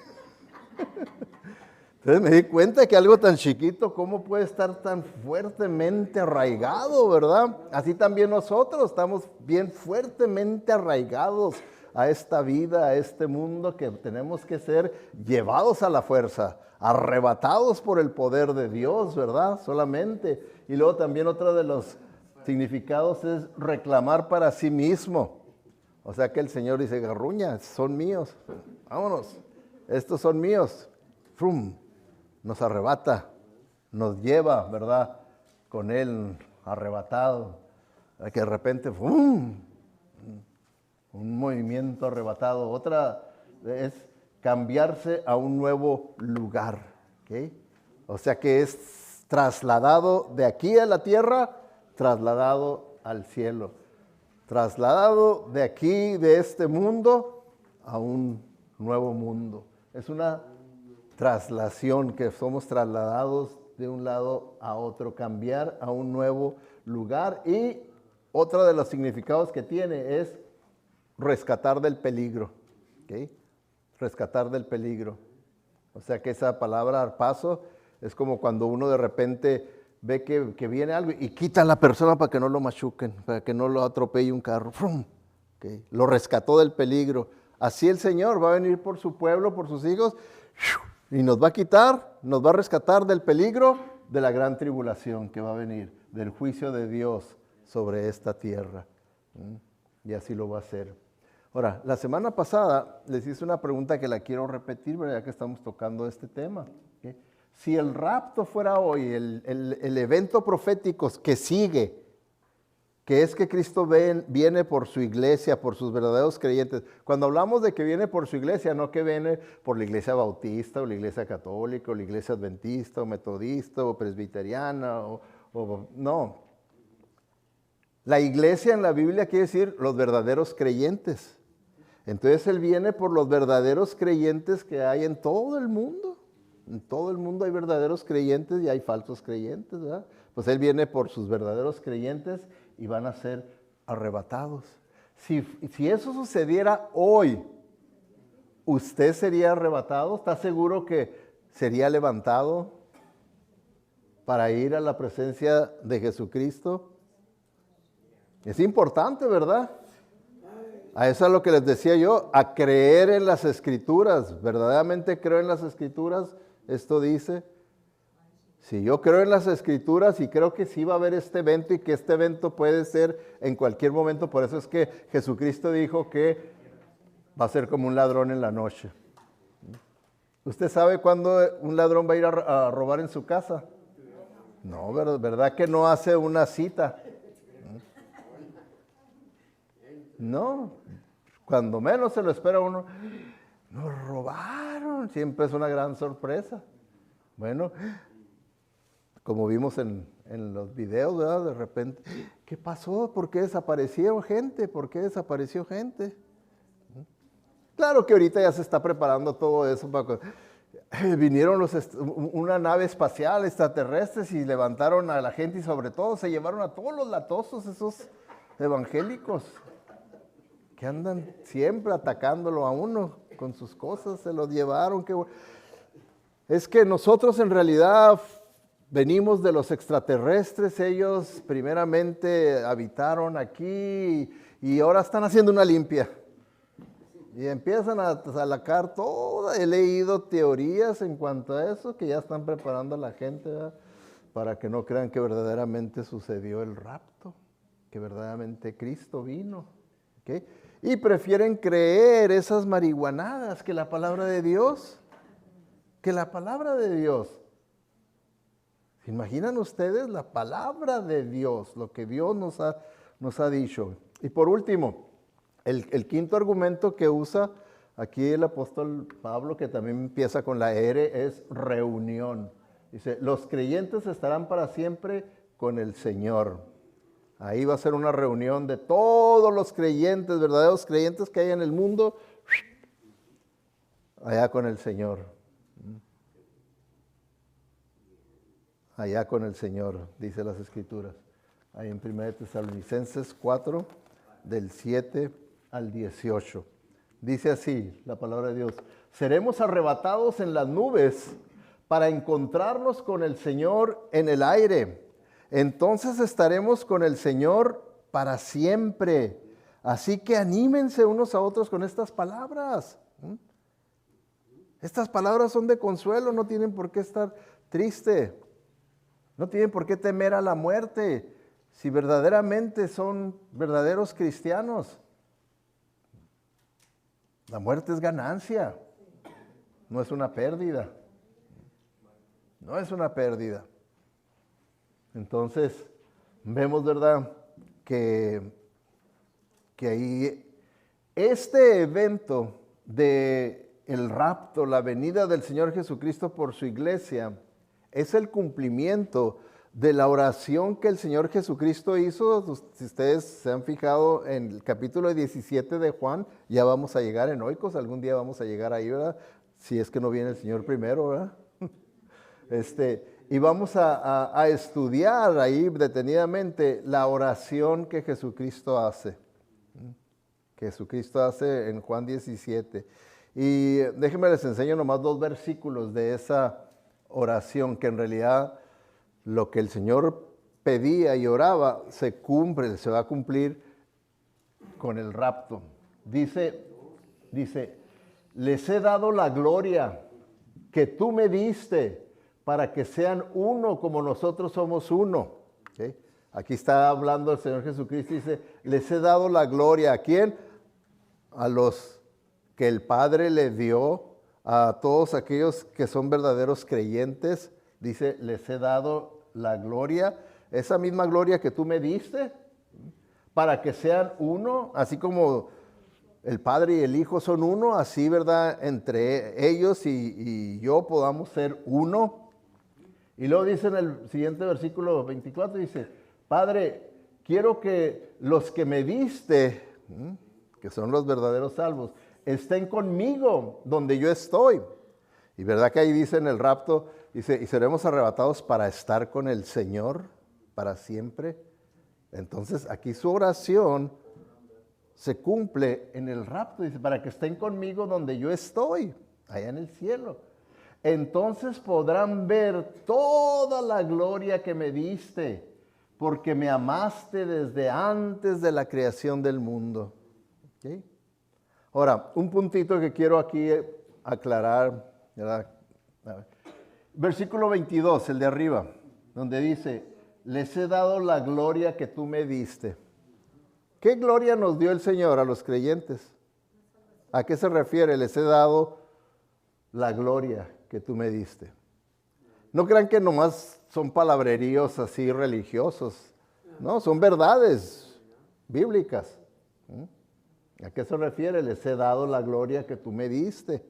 Entonces me di cuenta que algo tan chiquito, ¿cómo puede estar tan fuertemente arraigado, verdad? Así también nosotros estamos bien fuertemente arraigados a esta vida, a este mundo, que tenemos que ser llevados a la fuerza, arrebatados por el poder de Dios, ¿verdad? Solamente. Y luego también otro de los significados es reclamar para sí mismo. O sea que el Señor dice, garruña, son míos, vámonos, estos son míos. ¡Frum! Nos arrebata, nos lleva, ¿verdad? Con Él arrebatado. Que de repente, ¡fum!, un movimiento arrebatado. Otra es cambiarse a un nuevo lugar. ¿Okay? O sea que es trasladado de aquí a la tierra, trasladado al cielo. Trasladado de aquí, de este mundo, a un nuevo mundo. Es una traslación, que somos trasladados de un lado a otro, cambiar a un nuevo lugar. Y otro de los significados que tiene es rescatar del peligro. ¿Okay? Rescatar del peligro. O sea que esa palabra arpazo es como cuando uno de repente ve que viene algo y quita a la persona para que no lo machuquen, para que no lo atropelle un carro. ¿Okay? Lo rescató del peligro. Así el Señor va a venir por su pueblo, por sus hijos, y nos va a quitar, nos va a rescatar del peligro de la gran tribulación que va a venir, del juicio de Dios sobre esta tierra. Y así lo va a hacer. Ahora, la semana pasada les hice una pregunta que la quiero repetir, ya que estamos tocando este tema. ¿Okay? Si el rapto fuera hoy, el evento profético que sigue, que es que Cristo viene por su iglesia, por sus verdaderos creyentes. Cuando hablamos de que viene por su iglesia, no que viene por la iglesia bautista, o la iglesia católica, o la iglesia adventista, o metodista, o presbiteriana, no. La iglesia en la Biblia quiere decir los verdaderos creyentes. Entonces Él viene por los verdaderos creyentes que hay en todo el mundo. En todo el mundo hay verdaderos creyentes y hay falsos creyentes, ¿verdad? Pues Él viene por sus verdaderos creyentes y van a ser arrebatados. Si eso sucediera hoy, ¿usted sería arrebatado? ¿Está seguro que sería levantado para ir a la presencia de Jesucristo? Es importante, ¿verdad? A eso es lo que les decía yo, a creer en las Escrituras. Verdaderamente creo en las Escrituras. Esto dice, si yo creo en las Escrituras y creo que sí va a haber este evento y que este evento puede ser en cualquier momento, por eso es que Jesucristo dijo que va a ser como un ladrón en la noche. ¿Usted sabe cuándo un ladrón va a ir a robar en su casa? No, ¿verdad que no hace una cita? No, cuando menos se lo espera uno, nos robaron, siempre es una gran sorpresa. Bueno, como vimos en los videos, ¿verdad? De repente, ¿qué pasó? ¿Por qué desaparecieron gente? ¿Por qué desapareció gente? Claro que ahorita ya se está preparando todo eso. Vinieron una nave espacial extraterrestres y levantaron a la gente y sobre todo se llevaron a todos los latosos, esos evangélicos que andan siempre atacándolo a uno con sus cosas, se los llevaron. Es que nosotros en realidad venimos de los extraterrestres, ellos primeramente habitaron aquí y ahora están haciendo una limpia. Y empiezan a sacar todo. He leído teorías en cuanto a eso, que ya están preparando a la gente, ¿verdad? Para que no crean que verdaderamente sucedió el rapto, que verdaderamente Cristo vino. ¿Okay? y prefieren creer esas marihuanadas que la palabra de Dios. Que la palabra de Dios. ¿Se imaginan ustedes la palabra de Dios? Lo que Dios nos ha dicho. Y por último, el quinto argumento que usa aquí el apóstol Pablo, que también empieza con la R, es reunión. Dice, los creyentes estarán para siempre con el Señor. Ahí va a ser una reunión de todos los creyentes, verdaderos creyentes que hay en el mundo, allá con el Señor. Allá con el Señor, dice las Escrituras. Ahí en 1 Tesalonicenses 4, del 7 al 18. Dice así la palabra de Dios. Seremos arrebatados en las nubes para encontrarnos con el Señor en el aire. Entonces estaremos con el Señor para siempre. Así que anímense unos a otros con estas palabras. Estas palabras son de consuelo, no tienen por qué estar triste. No tienen por qué temer a la muerte si verdaderamente son verdaderos cristianos. La muerte es ganancia, no es una pérdida. No es una pérdida. Entonces, vemos, ¿verdad?, que ahí este evento de el rapto, la venida del Señor Jesucristo por su iglesia, es el cumplimiento de la oración que el Señor Jesucristo hizo. Si ustedes se han fijado en el capítulo 17 de Juan, ya vamos a llegar en Oikos, algún día vamos a llegar ahí, ¿verdad? Si es que no viene el Señor primero, ¿verdad? Y vamos a estudiar ahí detenidamente la oración que Jesucristo hace. Que Jesucristo hace en Juan 17. Y déjenme les enseño nomás 2 versículos de esa oración, que en realidad lo que el Señor pedía y oraba se cumple, se va a cumplir con el rapto. Dice, les he dado la gloria que tú me diste para que sean uno como nosotros somos uno. ¿Okay? Aquí está hablando el Señor Jesucristo y dice, les he dado la gloria. ¿A quién? A los que el Padre le dio, a todos aquellos que son verdaderos creyentes. Dice, les he dado la gloria, esa misma gloria que tú me diste, para que sean uno, así como el Padre y el Hijo son uno, así, ¿verdad?, entre ellos y yo podamos ser uno. Y luego dice en el siguiente versículo 24, dice, Padre, quiero que los que me diste, que son los verdaderos salvos, estén conmigo donde yo estoy. Y verdad que ahí dice en el rapto, dice, y seremos arrebatados para estar con el Señor para siempre. Entonces aquí su oración se cumple en el rapto, dice, para que estén conmigo donde yo estoy, allá en el cielo. Entonces podrán ver toda la gloria que me diste, porque me amaste desde antes de la creación del mundo. ¿Okay? Ahora, un puntito que quiero aquí aclarar, ¿verdad? Versículo 22, el de arriba, donde dice, les he dado la gloria que tú me diste. ¿Qué gloria nos dio el Señor a los creyentes? ¿A qué se refiere? Les he dado la gloria que tú me diste. No crean que nomás son palabreríos así religiosos. No, son verdades bíblicas. ¿A qué se refiere? Les he dado la gloria que tú me diste.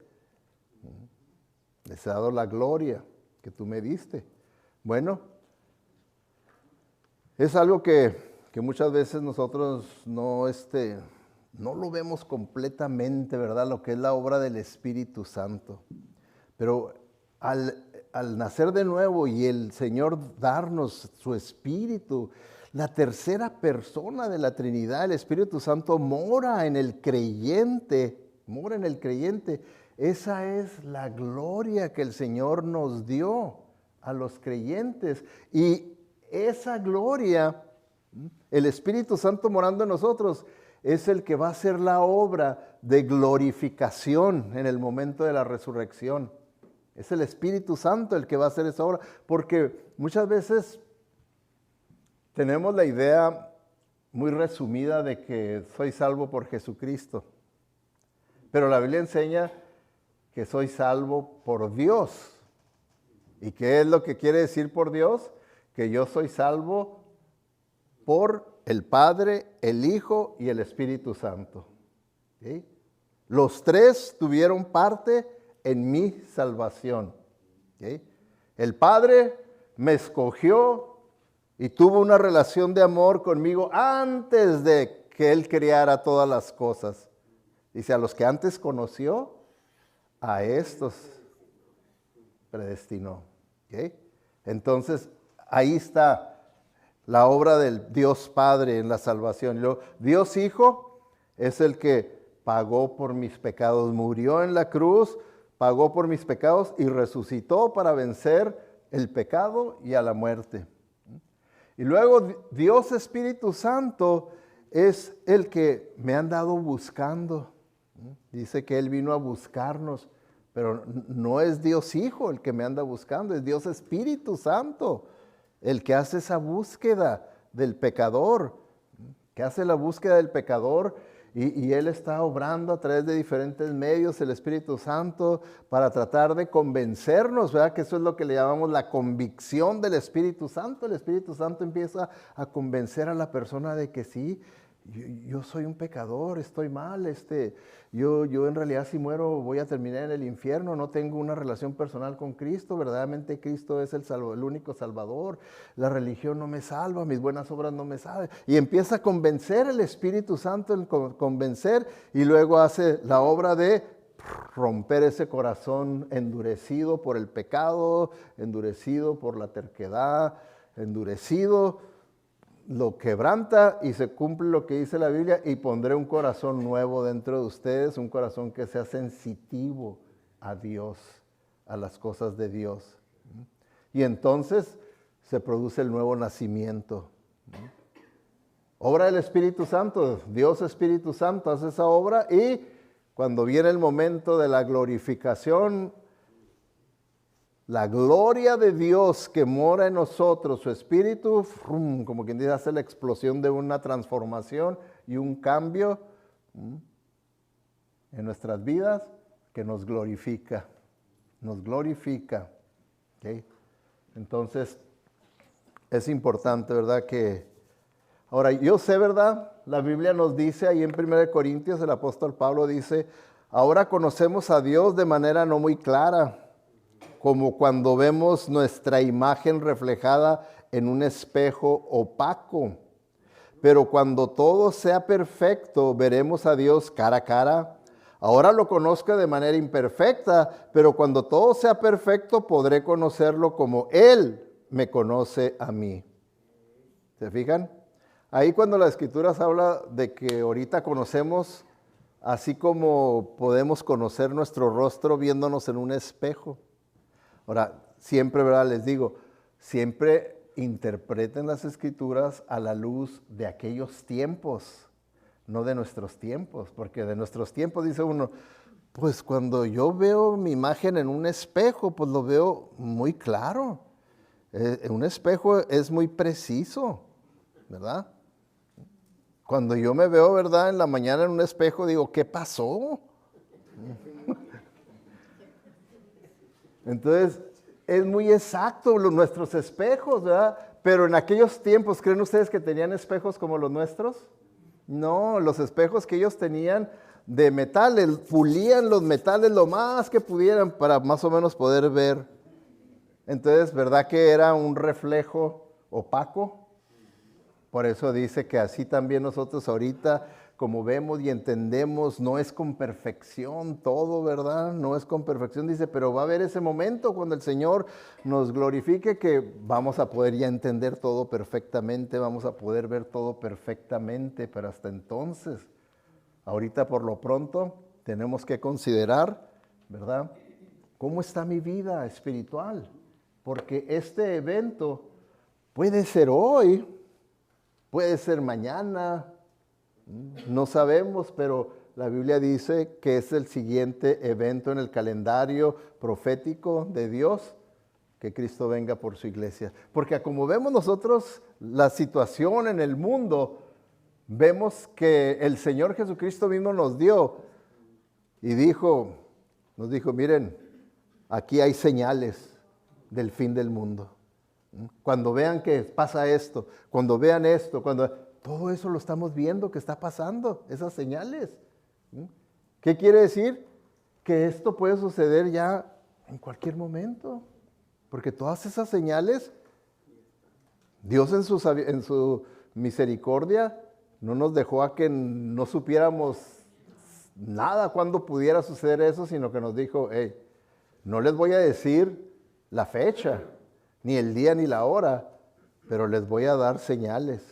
Les he dado la gloria que tú me diste. Bueno, es algo que muchas veces nosotros no lo vemos completamente, ¿verdad? Lo que es la obra del Espíritu Santo. Pero al nacer de nuevo y el Señor darnos su Espíritu, la tercera persona de la Trinidad, el Espíritu Santo, mora en el creyente, mora en el creyente. Esa es la gloria que el Señor nos dio a los creyentes. Y esa gloria, el Espíritu Santo morando en nosotros, es el que va a hacer la obra de glorificación en el momento de la resurrección. Es el Espíritu Santo el que va a hacer esa obra, porque muchas veces tenemos la idea muy resumida de que soy salvo por Jesucristo. Pero la Biblia enseña que soy salvo por Dios. ¿Y qué es lo que quiere decir por Dios? Que yo soy salvo por el Padre, el Hijo y el Espíritu Santo. ¿Sí? Los tres tuvieron parte en mi salvación. ¿Sí? El Padre me escogió y tuvo una relación de amor conmigo antes de que Él creara todas las cosas. Dice, a los que antes conoció, a estos predestinó. ¿Okay? Entonces, ahí está la obra del Dios Padre en la salvación. Dios Hijo es el que pagó por mis pecados, murió en la cruz, pagó por mis pecados y resucitó para vencer el pecado y a la muerte. Y luego Dios Espíritu Santo es el que me han dado buscando. Dice que Él vino a buscarnos, pero no es Dios Hijo el que me anda buscando, es Dios Espíritu Santo el que hace esa búsqueda del pecador, que hace la búsqueda del pecador y Él está obrando a través de diferentes medios, el Espíritu Santo, para tratar de convencernos, ¿verdad? Que eso es lo que le llamamos la convicción del Espíritu Santo. El Espíritu Santo empieza a convencer a la persona de que sí, yo soy un pecador, estoy mal, yo en realidad si muero voy a terminar en el infierno, no tengo una relación personal con Cristo, verdaderamente Cristo es el único Salvador, la religión no me salva, mis buenas obras no me salvan. Y empieza a convencer el Espíritu Santo, convencer, y luego hace la obra de romper ese corazón endurecido por el pecado, endurecido por la terquedad, endurecido, lo quebranta y se cumple lo que dice la Biblia y pondré un corazón nuevo dentro de ustedes, un corazón que sea sensitivo a Dios, a las cosas de Dios. Y entonces se produce el nuevo nacimiento. Obra del Espíritu Santo, Dios Espíritu Santo hace esa obra y cuando viene el momento de la glorificación, la gloria de Dios que mora en nosotros, su Espíritu, como quien dice, hace la explosión de una transformación y un cambio en nuestras vidas que nos glorifica. Nos glorifica. ¿Okay? Entonces, es importante, ¿verdad? Ahora, yo sé, ¿verdad? La Biblia nos dice, ahí en 1 Corintios, el apóstol Pablo dice, ahora conocemos a Dios de manera no muy clara, como cuando vemos nuestra imagen reflejada en un espejo opaco. Pero cuando todo sea perfecto, veremos a Dios cara a cara. Ahora lo conozco de manera imperfecta, pero cuando todo sea perfecto, podré conocerlo como Él me conoce a mí. ¿Se fijan? Ahí cuando la Escritura habla de que ahorita conocemos, así como podemos conocer nuestro rostro viéndonos en un espejo. Ahora, siempre, ¿verdad? Les digo, siempre interpreten las Escrituras a la luz de aquellos tiempos, no de nuestros tiempos, porque de nuestros tiempos dice uno, pues cuando yo veo mi imagen en un espejo, pues lo veo muy claro. Un espejo es muy preciso, ¿verdad? Cuando yo me veo, ¿verdad? En la mañana en un espejo, digo, ¿qué pasó? Entonces, es muy exacto nuestros espejos, ¿verdad? Pero en aquellos tiempos, ¿creen ustedes que tenían espejos como los nuestros? No, los espejos que ellos tenían de metal, pulían los metales lo más que pudieran para más o menos poder ver. Entonces, ¿verdad que era un reflejo opaco? Por eso dice que así también nosotros ahorita, como vemos y entendemos, no es con perfección todo, ¿verdad? No es con perfección, dice, pero va a haber ese momento cuando el Señor nos glorifique que vamos a poder ya entender todo perfectamente, vamos a poder ver todo perfectamente, pero hasta entonces, ahorita por lo pronto, tenemos que considerar, ¿verdad? ¿Cómo está mi vida espiritual? Porque este evento puede ser hoy, puede ser mañana, no sabemos, pero la Biblia dice que es el siguiente evento en el calendario profético de Dios, que Cristo venga por su iglesia. Porque como vemos nosotros la situación en el mundo, vemos que el Señor Jesucristo mismo nos dio y nos dijo, miren, aquí hay señales del fin del mundo. Cuando vean que pasa esto, cuando vean esto, todo eso lo estamos viendo que está pasando, esas señales. ¿Qué quiere decir? Que esto puede suceder ya en cualquier momento, porque todas esas señales, Dios en su misericordia no nos dejó a que no supiéramos nada cuando pudiera suceder eso, sino que nos dijo, hey, no les voy a decir la fecha, ni el día ni la hora, pero les voy a dar señales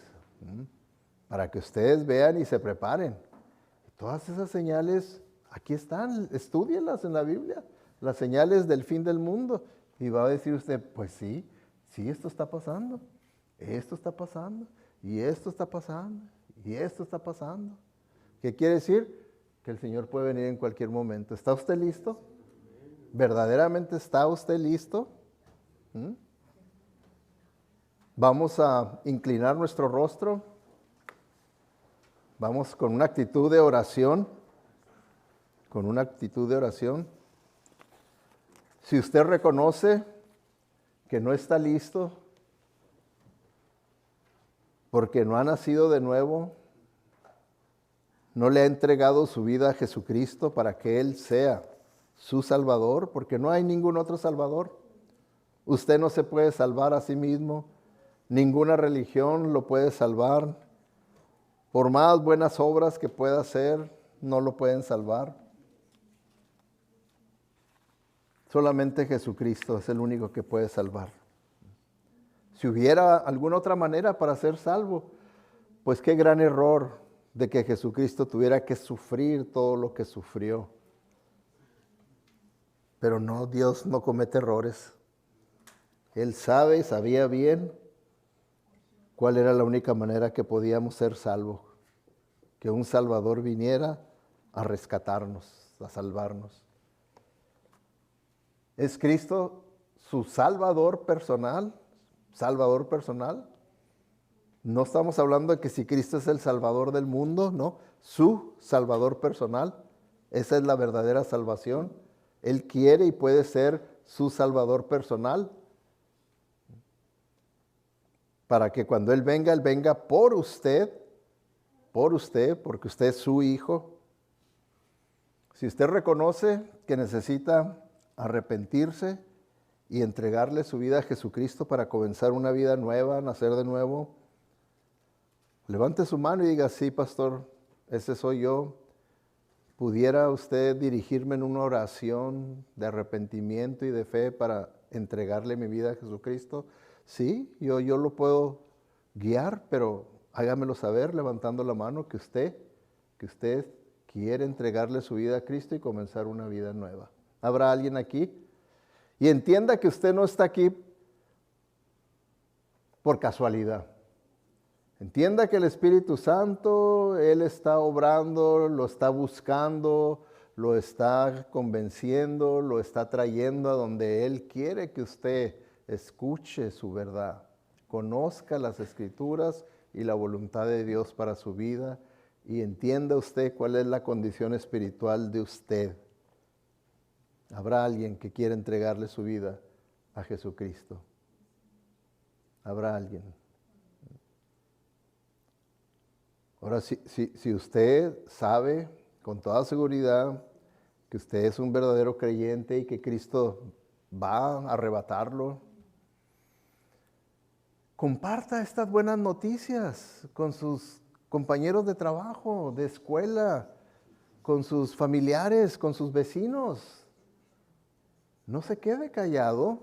para que ustedes vean y se preparen. Todas esas señales aquí están, estúdienlas en la Biblia, las señales del fin del mundo. Y va a decir usted, pues sí, esto está pasando, esto está pasando, y esto está pasando, y esto está pasando. ¿Qué quiere decir? Que el Señor puede venir en cualquier momento. ¿Está usted listo? ¿Verdaderamente está usted listo? Vamos a inclinar nuestro rostro. Vamos con una actitud de oración. Con una actitud de oración. Si usted reconoce que no está listo porque no ha nacido de nuevo, no le ha entregado su vida a Jesucristo para que Él sea su Salvador, porque no hay ningún otro Salvador. Usted no se puede salvar a sí mismo, ninguna religión lo puede salvar. Por más buenas obras que pueda hacer, no lo pueden salvar. Solamente Jesucristo es el único que puede salvar. Si hubiera alguna otra manera para ser salvo, pues qué gran error de que Jesucristo tuviera que sufrir todo lo que sufrió. Pero no, Dios no comete errores. Él sabía bien cuál era la única manera que podíamos ser salvos. Que un Salvador viniera a rescatarnos, a salvarnos. ¿Es Cristo su Salvador personal? ¿Salvador personal? No estamos hablando de que si Cristo es el Salvador del mundo, no. Su Salvador personal. Esa es la verdadera salvación. Él quiere y puede ser su Salvador personal. Para que cuando Él venga por usted, porque usted es su hijo. Si usted reconoce que necesita arrepentirse y entregarle su vida a Jesucristo para comenzar una vida nueva, nacer de nuevo, levante su mano y diga, sí, pastor, ese soy yo. ¿Pudiera usted dirigirme en una oración de arrepentimiento y de fe para entregarle mi vida a Jesucristo? Sí, yo lo puedo guiar, pero hágamelo saber levantando la mano que usted quiere entregarle su vida a Cristo y comenzar una vida nueva. ¿Habrá alguien aquí? Y entienda que usted no está aquí por casualidad. Entienda que el Espíritu Santo, Él está obrando, lo está buscando, lo está convenciendo, lo está trayendo a donde Él quiere que usted escuche su verdad, conozca las Escrituras y la voluntad de Dios para su vida y entienda usted cuál es la condición espiritual de usted. Habrá alguien que quiera entregarle su vida a Jesucristo. Habrá alguien. Ahora, si usted sabe con toda seguridad que usted es un verdadero creyente y que Cristo va a arrebatarlo, comparta estas buenas noticias con sus compañeros de trabajo, de escuela, con sus familiares, con sus vecinos. No se quede callado.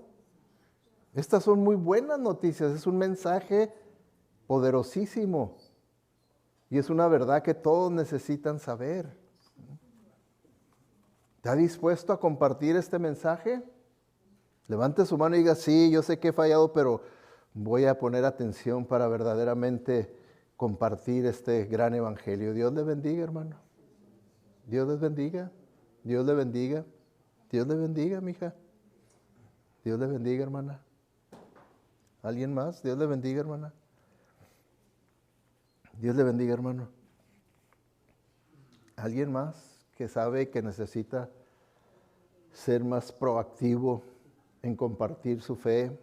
Estas son muy buenas noticias, es un mensaje poderosísimo. Y es una verdad que todos necesitan saber. ¿Está dispuesto a compartir este mensaje? Levante su mano y diga, sí, yo sé que he fallado, pero voy a poner atención para verdaderamente compartir este gran evangelio. Dios le bendiga, hermano. Dios les bendiga. Dios le bendiga. Dios le bendiga, mija. Dios le bendiga, hermana. ¿Alguien más? Dios le bendiga, hermana. Dios le bendiga, hermano. ¿Alguien más que sabe que necesita ser más proactivo en compartir su fe?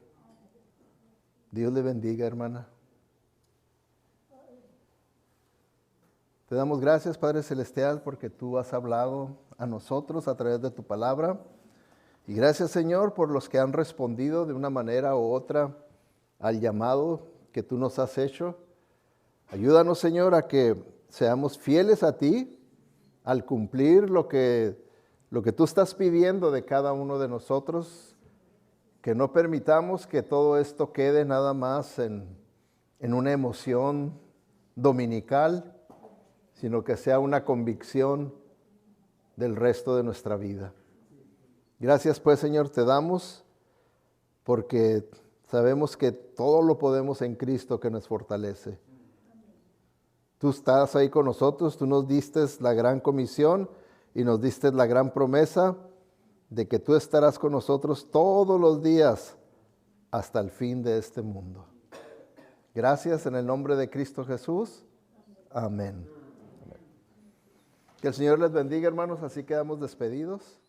Dios le bendiga, hermana. Te damos gracias, Padre Celestial, porque tú has hablado a nosotros a través de tu palabra. Y gracias, Señor, por los que han respondido de una manera u otra al llamado que tú nos has hecho. Ayúdanos, Señor, a que seamos fieles a ti al cumplir lo que tú estás pidiendo de cada uno de nosotros, que no permitamos que todo esto quede nada más en una emoción dominical, sino que sea una convicción del resto de nuestra vida. Gracias pues, Señor, te damos, porque sabemos que todo lo podemos en Cristo que nos fortalece. Tú estás ahí con nosotros, tú nos diste la gran comisión y nos diste la gran promesa de que tú estarás con nosotros todos los días hasta el fin de este mundo. Gracias en el nombre de Cristo Jesús. Amén. Que el Señor les bendiga, hermanos, así quedamos despedidos.